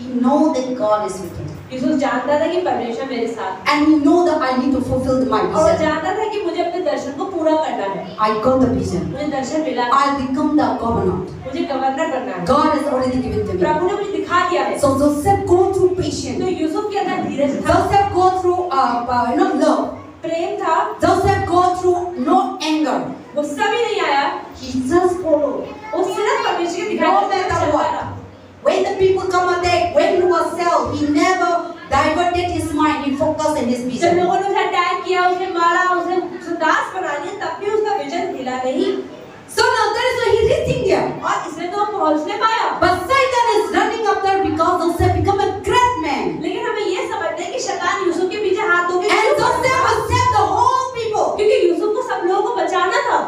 He know that God is with him. Yusuf जानता था कि परमेश्वर मेरे साथ है, And he know that I need to fulfill my और vision. जानता था कि मुझे अपने दर्शन को पूरा करना है। I got the vision. मुझे दर्शन मिला, I'll become the governor. मुझे गवर्नर बनना है। God has already given to me. प्रभु ने मुझे दिखा दिया है। So Joseph go through तो patience. यूसुफ के अंदर धीरज था, Joseph go through love. प्रेम था, Joseph go through no anger. गुस्सा भी नहीं आया, He just follow. वो सिर्फ परमेश्वर के No दिखाए matter what. When the people come attack, when he was sold, he never diverted his mind. He focused on his जब vision. लोगों ने उसे अटैक किया, उसे मारा, उसे दास बना लिया, तब भी उसका विजन हिला नहीं, So now that is why he reaching there. और इसलिए तो वो पहुंच नहीं पाया। But Satan is running up there because Joseph become a great man. लेकिन हमें ये समझना है कि शैतान यूसुफ के पीछे हाथ धो के And क्यों Joseph भागा? will save the whole people. क्योंकि यूसुफ को सब लोगों को बचाना था।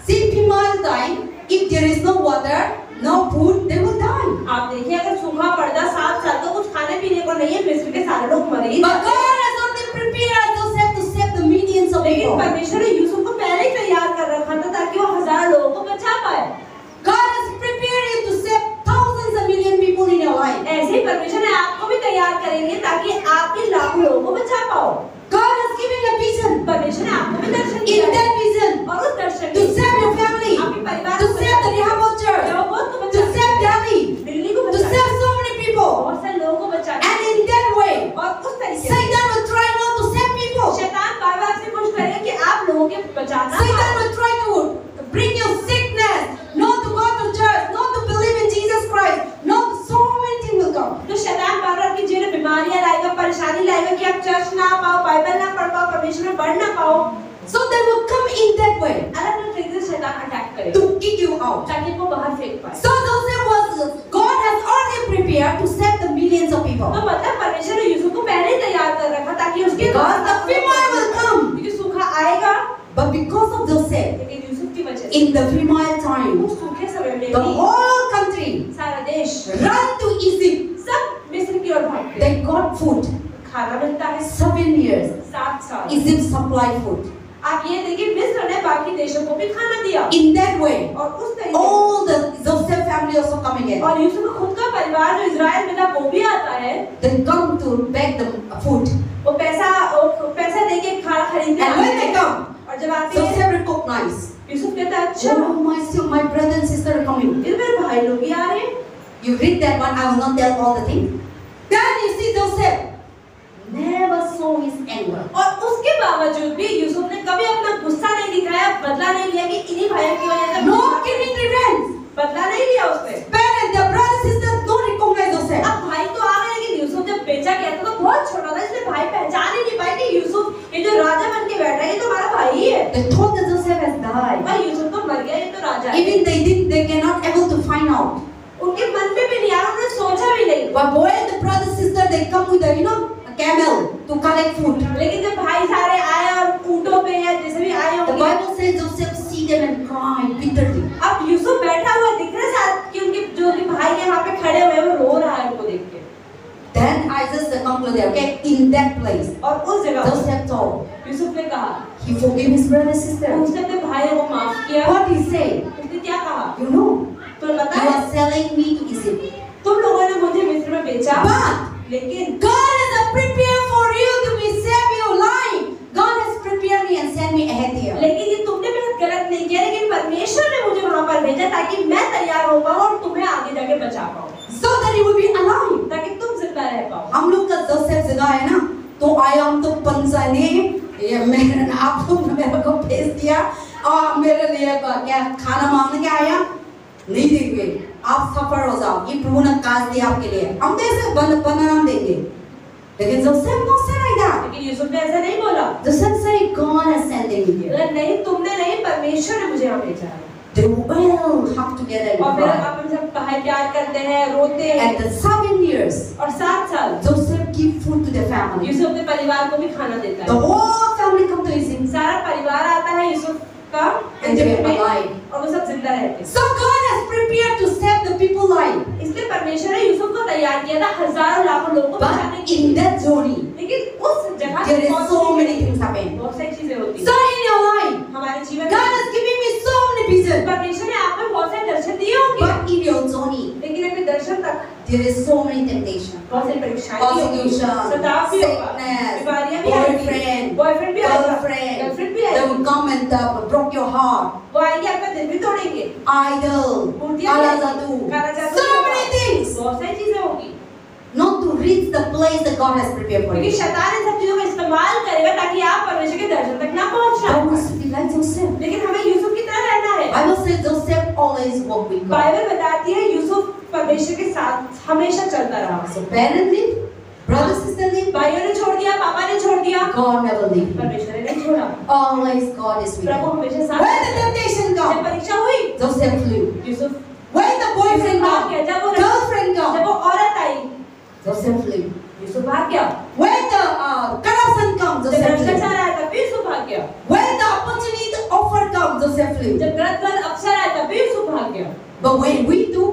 See, people die. If there is no water, no food, they will die. आप देखिए, अगर सूखा पड़ जाए 7 साल तो कुछ खाने पीने को नहीं है, मिस्र के सारे लोग मर ही But जाते हैं। God has already prepared Joseph to save the millions of लेकिन people. परमेश्वर ने यूसुफ को पहले ही तैयार कर रखा था ताकि वो 1000 लोगों को बचा पाए। God has prepared you to save thousands of million people in your life. ऐसे ही परमेश्वर ने आपको भी तैयार करेंगे ताकि आप भी लाखों लोगों को बचा पाओ। God has given a vision. परमेश्वर ने आपको भी दर्शन In दिया है, that vision, और उस दर्शन to में save your family, आपके परिवार to को save the Rehoboth church, to save Delhi, Delhi को to बचाना, save so many people. बहुत सारे लोगों को बचाना, And in that way, और उस तरीके से Satan will try not to save people. शैतान बार-बार से कोशिश करेगा कि आप लोगों के बचाना Satan will try to bring you sickness, not to go to church, not to believe in Jesus Christ, not so many things will come. तो शैतान बार-बार की जीवन में बीमारियां लाएगा, परेशानी लाएगा कि आप चर्च ना आ पाओ, बाइबल ना पढ़ पाओ, परमेश्वर में बढ़ ना पाओ। So they will come in that way अलग-अलग तरीके से शैतान अटैक करेगा to kick you out. ताकि वो बाहर फेंक पाए। So God has already prepared to save the millions of people. तो मतलब परमेश्वर ने यूसुफ को पहले ही तैयार कर रखा ताकि उसके Because the famine will come. क्योंकि सूखा आएगा, But because of Joseph, लेकिन यूसुफ की वजह से in the famine उस time, सूखे समय में the भी whole country सारा देश ran to Egypt. सब मिस्र की ओर भागते, They got food. खाना मिलता है 7 years. 7 साल। Egypt supplied food. आप ये देखिए, मिस्र ने बाकी देशों को भी खाना दिया, In that way, और उस तरीके all the Joseph family also coming in. और यूसुफ का खुद का परिवार जो इजराइल में था वो भी आता है, They come to beg the food. वो पैसा देके खाना खरीदने And आते when they हैं, come, और जब आते हैं Joseph recognize. यूसुफ कहता है अच्छा Oh, my brother and sister are coming. ये मेरे भाई लोग ही आ रहे हैं। You read that one, I will not tell all the things. Then you see Joseph never saw his anger. और उसके बावजूद भी यूसुफ ने कभी अपना गुस्सा नहीं दिखाया, बदला नहीं लिया कि इन्हीं भाइयों की वजह से No killing revenge. बदला नहीं लिया उसने। Parents, the brother sister जाए। Even they cannot able to find out. उनके मन में भी नहीं आया, उन्होंने सोचा भी नहीं। But boy and the brother sister they come with a camel to collect food. लेकिन जब भाई सारे आए और ऊँटों पे या जैसे भी आए The होंगे, Bible says Joseph see them and cry bitterly. अब यूसुफ बैठा हुआ दिख रहा है साथ कि उनके जो भी भाई है वहाँ पे खड़े हुए हैं, वो रो रहा है उनको देख के। Then I just concluded, okay, in that place, और उस जगह Joseph told, यूसुफ ने कहा, he forgave his brother and sister. उसने अपने भाई को माफ किया। What he say? उसने क्या कहा? You know, तो you बताया, are selling me to Egypt. तुम लोगों ने मुझे मिस्र में बेचा, But लेकिन God has prepared for you to be saved your life. God has prepared me and sent me ahead here. लेकिन ये तुमने भी गलत नहीं किया, लेकिन परमेश्वर ने मुझे वहाँ पर भेजा ताकि मैं तैयार हो पाऊँ और तुम्हें आगे जाके बचा पाऊँ, So that you will be alive. ताकि तुम जिंदा रह पाओ। हम लोग का जोसेफ जगह है ना, तो आया हम तो पंजाने ये मेरे आप लोग ने मेरे को भेज दिया और मेरे लिए क्या खाना मांगने के आया नहीं देंगे, आप सफर हो जाओ, ये प्रभु ने काज दिया आपके लिए, हम कैसे बनाना देंगे। लेकिन जोसेफ नो से नहीं था, लेकिन यूसुफ ने ऐसा नहीं बोला। जोसेफ से God has sent me here. नहीं, तुमने नहीं, परमेश्वर ने मुझे यहाँ भेजा है। They will hug together and और फिर cry. अपन सब भाई प्यार करते हैं, रोते हैं। At the 7 years, और 7 साल Joseph give food to the family. Yusuf अपने परिवार को भी खाना देता The है। whole family come to Egypt. सारा परिवार आता है यूसुफ का And they इजिप्ट are में, alive. और वो सब जिंदा रहते हैं। So God has prepared to save the people life. इसलिए परमेश्वर ने यूसुफ को तैयार किया था हजारों लाखों लोगों को बचाने But के in लिए। that journey, लेकिन उस जगह there is बहुत so सी- many things happen. बहुत सारी चीजें होती So हैं in your life, हमारे जीवन God में। has given me so many visions. परमेश्वर ने आप में बहुत सारे दर्शन दिए होंगे, But in your journey, लेकिन अपने दर्शन तक there is so many temptations. बहुत सारी परेशानियां होंगी, Persecution, सताव भी होगा, sickness, बीमारियां भी आएंगी, boyfriend, बॉयफ्रेंड भी आएगा, girlfriend. गर्लफ्रेंड भी They आएगी, will come and broke your heart. वो आएंगे आपका दिल भी तोड़ेंगे, Idol, मूर्तियां भी आएंगी, काला काला जादू. जादू So भी many होगा, things. बहुत सारी चीजें होगी। Not to reach the place that God has prepared for क्योंकि you. शैतान इन सब चीजों का इस्तेमाल करेगा ताकि आप परमेश्वर के दर्शन तक ना पहुंच God पाए। wants to be like Joseph. लेकिन हमें यूसुफ की तरह रहना है। Bible says Joseph always walked with God. Bible बताती है यूसुफ परमेश्वर के साथ हमेशा चलता रहा। So parents leave, brothers sisters leave, भाइयों ने छोड़ दिया, पापा ने छोड़ दिया, God never leave. परमेश्वर ने नहीं छोड़ा। Always God is with Prabhu him. हमेशा साथ When the रहता है। temptation जब comes, परीक्षा हुई, Joseph flew. Yusuf When the boyfriend भाग गया। जब वो comes, girlfriend जब comes, वो औरत आई, Joseph flew. यूसुफ भाग गया। When the corruption comes, जब Joseph flew. भ्रष्टाचार आया तब भी यूसुफ भाग गया। When the opportunity offer comes, Joseph flew. जब गलत अवसर आया तब भी यूसुफ भाग गया। But when we do,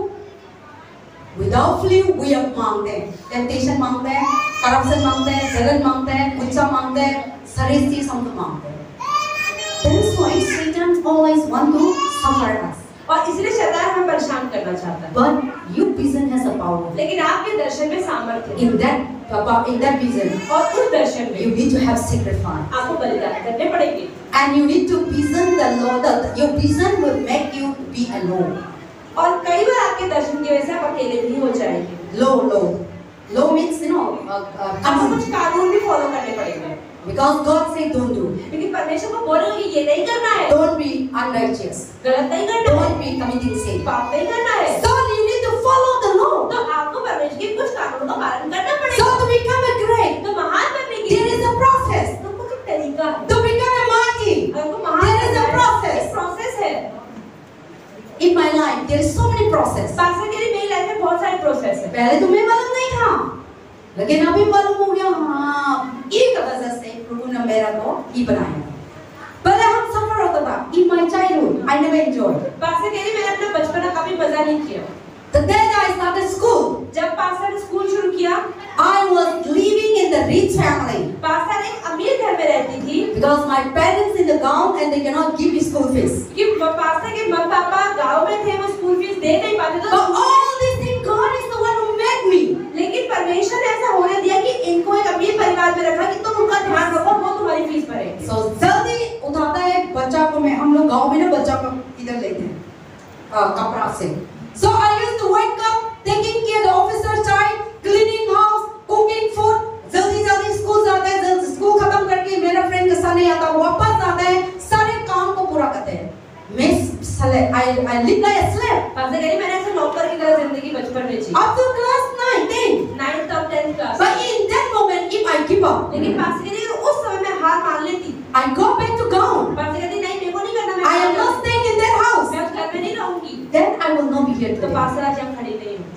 without flew, we are मांगते हैं, temptation मांगते हैं, corruption मांगते हैं, जलन मांगते हैं, गुस्सा मांगते हैं, सारी चीज हम तो मांगते हैं. That's why Satan always want to suffer us. और इसलिए शैतान हमें परेशान करना चाहता है। But your vision has a power. लेकिन आपके दर्शन में सामर्थ्य है। In that vision, और उस दर्शन you में need to have sacrifice. आपको बलिदान करने पड़ेंगे। And you need to vision the Lord. Your vision will make you be alone. और कई बार आपके दर्शन की वजह से आप अकेले भी हो जाएंगे। Low means आपको कुछ कानून भी फॉलो करने पड़ेंगे। because God said don't do. लेकिन परमेश्वर को बोलेगा कि ये नहीं करना है, Don't be unrighteous. गलत नहीं करना है, Don't be committing sin. पाप नहीं करना है। So you need to follow the law. तो आपको परमेश्वर के कुछ कानूनों का पालन करना So पड़ेगा। to become a great, तो महान बनने के there लिए is a process. तो कुछ एक तरीका है। To become a mighty, आपको महान there is a बनना है। process. एक प्रोसेस है। In my life, there is so many process. Pastor के लिए मेरी लाइफ में बहुत सारे प्रोसेस है। पहले तुम्हें मालूम नहीं था, लेकिन अभी मालूम हो गया. हाँ, एक वजह से प्रभु ने मेरा को ही बनाया. पहले हम सफर होता था. In my childhood, I never enjoyed. Pastor के लिए मैंने अपना बचपन कभी मजा नहीं किया। The day I started school, जब पास्टर ने स्कूल शुरू किया, I was living in the rich family pastor एक अमीर घर में रहती थी because my parents in the town and they cannot give me school fees. कि पास्टर के मम्मी पापा गांव में थे, वो स्कूल फीस दे नहीं पाते But तो all these things, God is the one who made me. लेकिन परमेश्वर ने ऐसा होने दिया कि इनको एक अमीर परिवार में रखा कि तुम उनका ध्यान रखो, वो तुम्हारी फीस भरेंगे। So जल्दी उठाता है बच्चा को. मैं हम लोग गांव में ना बच्चा को इधर लेते हैं कपड़ा से. So I used to wake up, taking care of the officer child, cleaning house, cooking food. जल्दी स्कूल जाते हैं, जल्दी स्कूल खत्म करके मेरा फ्रेंड के साथ नहीं आता, वापस आते हैं, सारे काम को पूरा करते हैं. मैं I live like a slave. Pastor कह रही मैंने ऐसे नौकर की तरह जिंदगी बचपन में जी। Up to class 9, 10. 9th और 10th class. But in that moment, if I give up, लेकिन पास्टर कह रही उस समय मैं हार मान लेती। I go back to town. Pastor कहती नहीं, मेरे को नहीं करना, मैं I am not staying in that house. मैं उस घर में नहीं पास्टर आज यहाँ खड़े नहीं होते।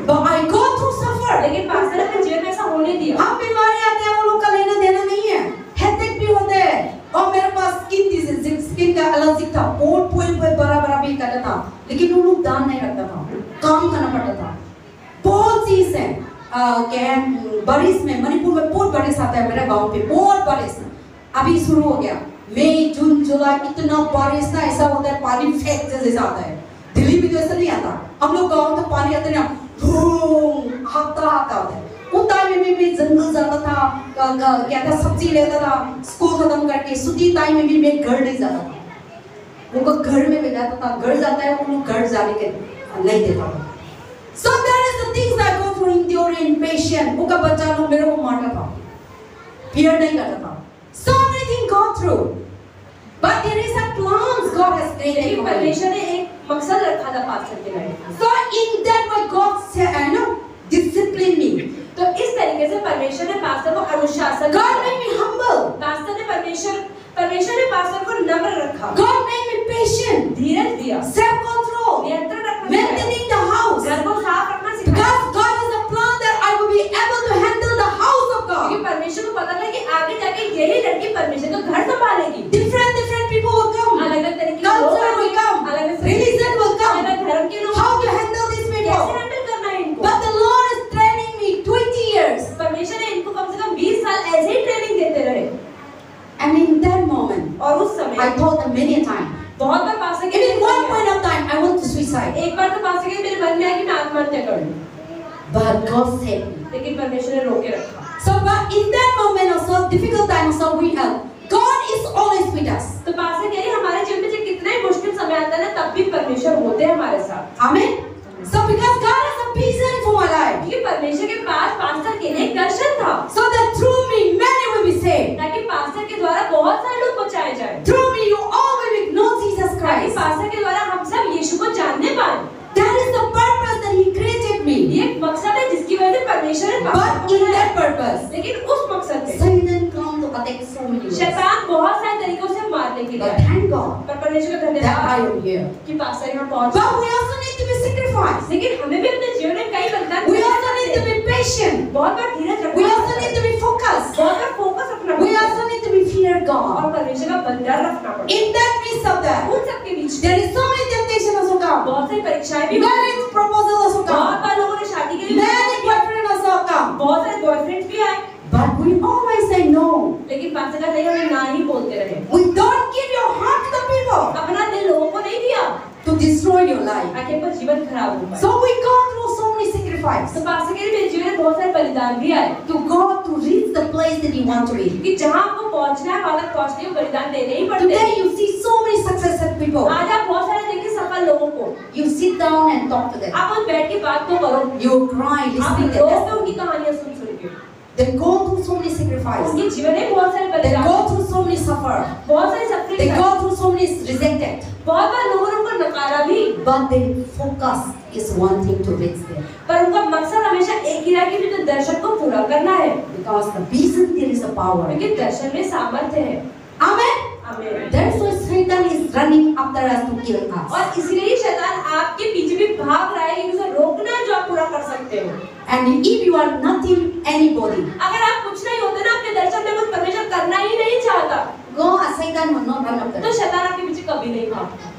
But I go through suffer. लेकिन पास्टर ने अपने जीवन में ऐसा होने दिया। हम बीमारी आते हैं, वो लोग का लेना देना नहीं है। हेडेक भी होते हैं, और मेरे पास स्किन डिजीज, स्किन का एलर्जी था, पोट बड़ा भी करता था, लेकिन वो लोग दान नहीं रखता था, काम करना पड़ता था। बहुत चीज है, क्या बारिश में, मणिपुर में बहुत बारिश आता है, मेरे गांव पे बहुत बारिश अभी शुरू हो गया। मई जून जुलाई इतना बारिश ना, ऐसा होता है पानी फेंक जैसा आता है। दिल्ली में तो ऐसा नहीं आता, हम लोग गाँव तो पानी आते ना, आता होता है। उस टाइम में भी जंगल जाता था, क्या था, सब्जी लेता था, स्कूल खत्म करके सूती टाइम में भी मैं घर नहीं जाता था, उनको घर में भी जाता था, घर जाता है वो घर जाने के नहीं देता था। So that is the things I go through, enduring, patient. उनका बच्चा लोग मेरे को मारता था, fear नहीं करता था। So many things go through, but there is a plans God has created. लेकिन परमेश्वर ने एक मकसद रखा था पास्टर के लाइफ में। So in that way God said, discipline me. तो इस तरीके से परमेश्वर ने पास्टर को अनुशासन God made me humble. Pastor ने परमेश्वर ने पास्टर को नम्र रखा। God made me patient. धीरज दिया। Self control. नियंत्रण रखना। Maintaining the house. घर को साफ रखना सिखाया। Because God has a plan that I will be able to handle the house of God. क्योंकि परमेश्वर को पता था कि आगे जाके यही लड़की परमेश्वर का घर संभालेगी। Different people will come. अलग-अलग तरीके के लोग Culture will come. अलग-अलग Religion will come. अलग धर्म के लोग। How to handle these कैसे people? हैंडल करना है इनको? But the Lord is training me 20 years. परमेश्वर ने इनको कम से कम 20 साल ऐसे ही ट्रेनिंग देते रहे। And in that moment, और उस समय I told them many a time. बहुत बार पास्टर के And in one point of time, I want to suicide. एक बार तो पास्टर के मेरे मन में आया कि मैं आत्महत्या कर लूं। But God saved me. लेकिन परमेश्वर ने रोके रखा। So, but in that moment also, difficult time also, we help. God is always with us. तो पास्टर कह रहे हमारे जीवन में जब कितना ही मुश्किल समय आता है ना, तब भी परमेश्वर होते हैं हमारे साथ। Amen. So, because God has a vision for my life, क्योंकि परमेश्वर के पास पास्टर के लिए एक दर्शन था, so that through me many will be saved. ताकि पास्टर के द्वारा बहुत सारे लोग बचाए जाएं। Through me you all will know Jesus ताकि Christ. पास्टर के द्वारा हम सब यीशु को जानने पाएं। That is the purpose that He created me. ये एक मकसद है जिसकी वजह से परमेश्वर ने पास्टर But को in बनाया। that purpose, लेकिन उस मकसद में Satan come to attack so many ways. शैतान बहुत सारे तरीकों से मारने के लिए But आया। thank God पर परमेश्वर का that I धन्यवाद am here. कि पास्टर यहाँ पहुंच। But we also need to be sacrificed. लेकिन हमें भी अपने जीवन में कई बलिदान We also need to be patient. बहुत बार धीरज रखना We also need to be focused. बहुत बार फोकस रखना We also need to be fear God. और परमेश्वर का बलिदान रखना पड़ता In that midst of that, है। उन सबके बीच में there is so many temptations also come. बहुत सारी परीक्षाएं भी होती हैं। Marriage proposal also बहुत come. बार लोगों ने शादी के लिए Many boyfriend also come. बहुत सारे बॉयफ्रेंड्स भी आए, But we always say no. लेकिन पास्टर का नहीं, हमें ना ही बोलते रहे। We don't give your heart to the people अपना दिल लोगों को नहीं दिया to destroy your life. ताकि आपका जीवन खराब हो पाए। So we go through so many sacrifices तो पास्टर के लिए मेरे जीवन में बहुत सारे बलिदान भी आए to go to reach the place that you want to reach. कि जहाँ आपको पहुँचना है वहाँ तक पहुँचने को बलिदान देने ही पड़ते Today हैं। you see so many successful people. आज आप बहुत सारे देखें सफल लोगों को, You sit down and talk to them. आप उन बैठ के बात तो करो, You cry आप listening to लोग them. तो उनकी कहानियाँ सुन सुन के, They go through so many sacrifices. उनके जीवन में बहुत सारे They बलिदान, go through so many suffer. बहुत सारी They suffering, go through so many rejected. बहुत बार लोगों ने उनको नकारा भी, But their focus is one thing to reach there. पर उनका मकसद हमेशा एक ही रहा कि मुझे दर्शन को पूरा करना है, Because the vision there is a power. क्योंकि दर्शन में सामर्थ्य है। Amen. आमीन। That's why Satan is running after us to kill us. और इसलिए ही शैतान आपके पीछे भी भाग रहा है कि उसे रोकना है जो आप पूरा कर सकते हो। And if you are nothing, anybody, अगर आप कुछ नहीं होते ना, अपने दर्शन में कुछ परमेश्वर करना ही नहीं चाहता, go, Satan will not run after तो you. शैतान आपके पीछे कभी नहीं भागता।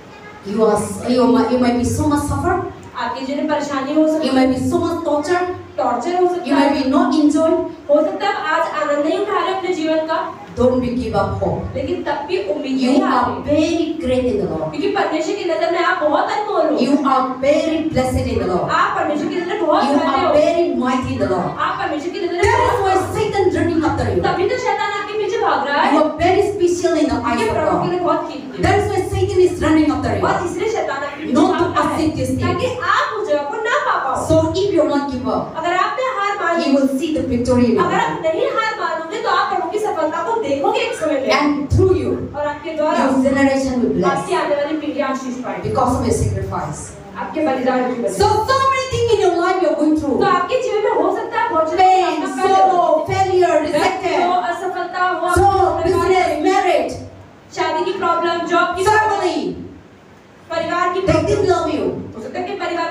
You might be so much suffer. आपके जीवन में परेशानी हो सकती You है, might be so much torture. Torture हो You सकता might है, be not enjoy. हो सकता है आप आज आनंद नहीं उठा रहे अपने जीवन का, Don't be give up hope. लेकिन तब भी उम्मीद You नहीं are हारनी, very great in the Lord. क्योंकि परमेश्वर की नजर में आप बहुत अनमोल हो, You are very blessed in the Lord. आप परमेश्वर की नजर में बहुत You धन्य are हो, very mighty in the Lord. आप परमेश्वर की नजर That में is why बहुत, Satan running after you. तभी तो शैतान आपके पीछे भाग रहा है। You are very special in the eyes ये of प्रभु के God. लिए बहुत कीमती है, That is why Satan is running after you. और इसलिए शैतान आपके पीछे Not to भागता है, accept this thing. ताकि आप उस जगह को ना पा पाओ। So if you not give up, अगर आपने हार मान you Lee, will see the victory in your अगर life. आप नहीं हार मानोगे तो आप प्रभु की सफलता को देखोगे एक समय में, And through you, और आपके द्वारा your generation will bless आपकी आने वाली पीढ़ियां आशीष पाएंगी because of your sacrifice. आपके बलिदान की वजह से। So many things in your life you are going through. तो आपके जीवन में हो सकता है बहुत सारे Pain, सामना कर रहे हो, sorrow, failure, व्यर्थ rejected, हो, असफलता हो, job, business, marriage, शादी की प्रॉब्लम, जॉब की family. परिवार की They didn't love you. हो सकता है कि परिवार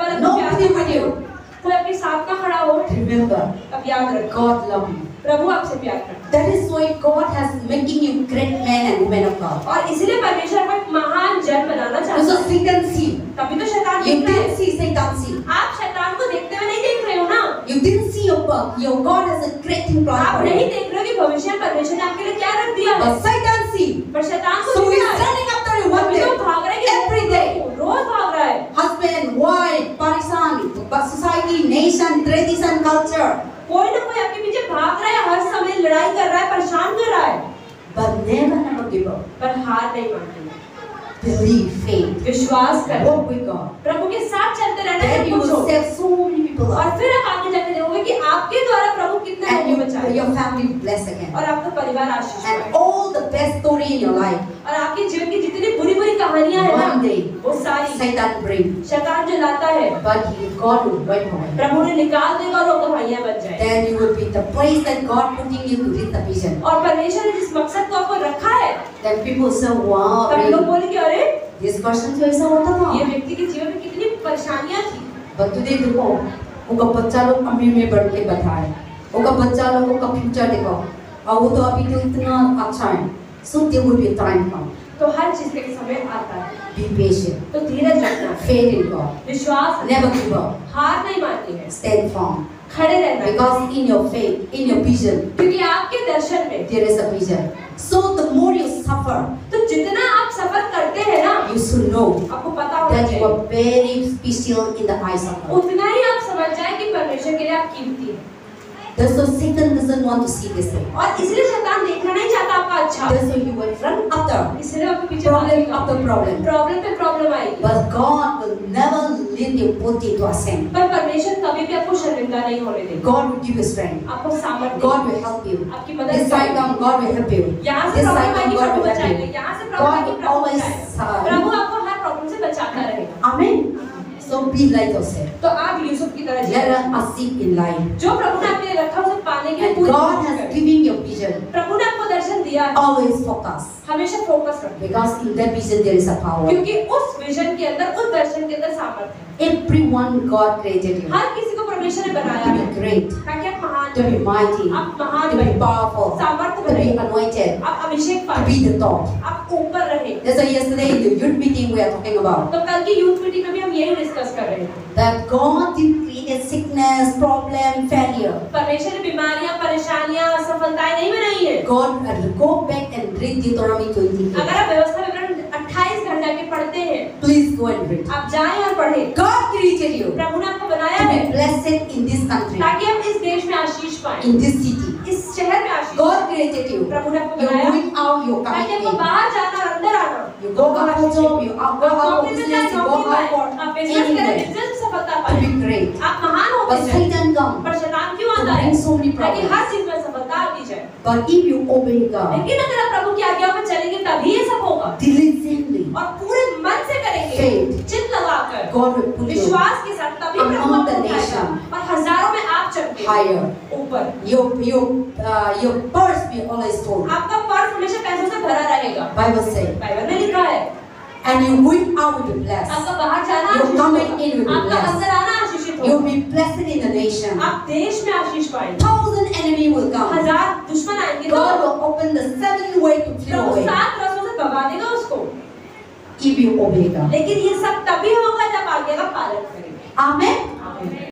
standing with you, कोई आपके साथ ना खड़ा हो, remember, अब याद रखो God loves you. प्रभु आपसे प्यार करता है। That is why God has making you great men and women of God. और इसलिए परमेश्वर को एक महान जन बनाना चाहता So है। Satan see. तभी तो शैतान You देख रहा है। didn't see Satan see. आप शैतान को देखते हुए नहीं देख रहे हो ना। You didn't see your God has a great thing planned आप for नहीं you. देख रहे हो कि भविष्य में परमेश्वर ने आपके लिए क्या रख दिया है। But Satan see. पर शैतान को So दिख he's रहा है। running after you one तभी day. तो भाग रहा है कि Every day. रोज भाग रहा है। Husband, wife, parisan, society, nation, tradition, culture. कोई ना कोई आपके पीछे भाग रहा है, हर समय लड़ाई कर रहा है, परेशान कर रहा है। But never give up. पर हार नहीं मानते। Believe, faith. विश्वास करें। Walk with God. प्रभु के साथ चलते रहना Then सब you कुछ will हो। save so many people और up. फिर आप आगे जाके देखोगे कि आपके द्वारा प्रभु कितने And लोगों को बचाए your family will bless again. और आपका परिवार आशीष And पाए। all the best story in your life, और आपके जीवन की जितनी बुरी बुरी कहानियां हैं one ना, day, वो सारी Satan bring. शैतान जो लाता है, But God will wipe away. प्रभु ने निकाल देगा और वो कहानियां बन जाए। Then you will be the place that God putting you to reach the vision. और परमेश्वर ने जिस मकसद को आपको रखा है, Then people say, wow, तब लोग really? बोले कि अरे This person तो ऐसा होता ये था. व्यक्ति के जीवन में कितनी परेशानियां थी। But today देखो, उनका बच्चा लोग अमीर में बढ़ के बैठा है. उनका बच्चा लोगों का फ्यूचर देखो. और वो तो अभी तो इतना अच्छा है. So there will be a time come. तो हर चीज का एक समय आता है। Be patient. तो धीरज रखना है, Faith in God. विश्वास Never give up. हार नहीं माननी है, Stand firm. खड़े रहना है। Because in your faith, in your vision, क्योंकि आपके दर्शन में there is a vision. So the more you suffer, तो जितना आप सफर करते हैं ना, you should know आपको पता होना that you चाहिए, are very special in the eyes of God. उतना ही आप समझ जाए कि परमेश्वर के लिए आप कीमती हैं। That's why Satan doesn't want to see this thing. और इसलिए शैतान देखना नहीं चाहता आपका अच्छा, That's why you will run after इसलिए आपके पीछे problem after problem. प्रॉब्लम पे प्रॉब्लम आएगी। But God will never let you put into a sin. पर परमेश्वर कभी भी आपको शर्मिंदा नहीं होने देगा। God will give you strength. आपको सामर्थ्य, God will help you. आपकी मदद This side down, God will help you. यहाँ से This प्रॉब्लम side down, आएगी, God प्रभु will help बचाएंगे। you. यहाँ से प्रॉब्लम आएगी, God will प्रभु always बचाएगा। प्रभु आपको हर प्रॉब्लम से बचाता रहेगा। Amen. So be like Joseph. तो आप यूसुफ की तरह Let जिए। us seek in life. जो प्रभु ने आपके लिए रखा उसे पाने के लिए And पूरी God कोशिश has करें। given you vision. प्रभु ने आपको दर्शन दिया है, Always focus. हमेशा फोकस रखें, Because in that vision there is a power. क्योंकि उस विजन के अंदर, उस दर्शन के अंदर सामर्थ्य है। Everyone God created you हर किसी को परमेश्वर ने बनाया to है be great, ताकि आप महान to be बनें, mighty, आप महान to be बनें, powerful, सामर्थ्य to be बनें, anointed, आप अभिषेक to पाएं, be the top. आप ऊपर रहें। That's why yesterday in the youth meeting we are talking about तो कल की यूथ मीटिंग में भी हम यही डिस्कस कर रहे थे। that God didn't create sickness, problem, failure. परमेश्वर ने बीमारियां, परेशानियां, असफलताएं नहीं बनाई है। God go back and read Deuteronomy 28. अगर आप व्यवस्था विवरण 28 घर जाके पढ़ते हैं, Please go and read. आप जाएं और पढ़ें। God created you प्रभु ने आपको बनाया to है be blessed in this country, ताकि आप इस देश में आशीष पाएं, in this city. इस शहर में आशीष। God created you. प्रभु ने आपको You're बनाया going out, you're ताकि coming आपको in. बाहर जाना और अंदर आना। You go out for job, you go out for नौकरी में जाए, business, you go नौकरी out for पाएं, आप बिजनेस करें, anywhere बिजनेस में सफलता to पाएं, be great. आप महान होते But जाएं। Satan come पर शैतान क्यों to आता है? bring so many ताकि हर problems. चीज में सफलता आती जाए। But if you obey God लेकिन अगर आप प्रभु की आज्ञा में चलेंगे तभी ये सब होगा, diligently, और पूरे मन से करेंगे, Faith. चित्त लगाकर, God will put you विश्वास के साथ, तभी प्रभु among आपको the उठाएगा nation. और हजारों में आप चमके higher. ऊपर। Your purse will always full. आपका पर्स हमेशा पैसों से भरा रहेगा। Bible say, बाइबल में लिखा है, and you going out will be blessed. आपका बाहर जाना Your आशीषित coming होगा, in will be आपका blessed. अंदर आना आशीषित You'll होगा, be blessed in the nation. आप देश में आशीष पाएंगे। 1,000 enemy will come. 1000 दुश्मन आएंगे तो God will open the 7 way to flee Prabhu away 7 रसों से भगा देगा उसको। if you obey God. लेकिन ये सब तभी होगा जब आज्ञा का पालन करेंगे। Amen. आमीन।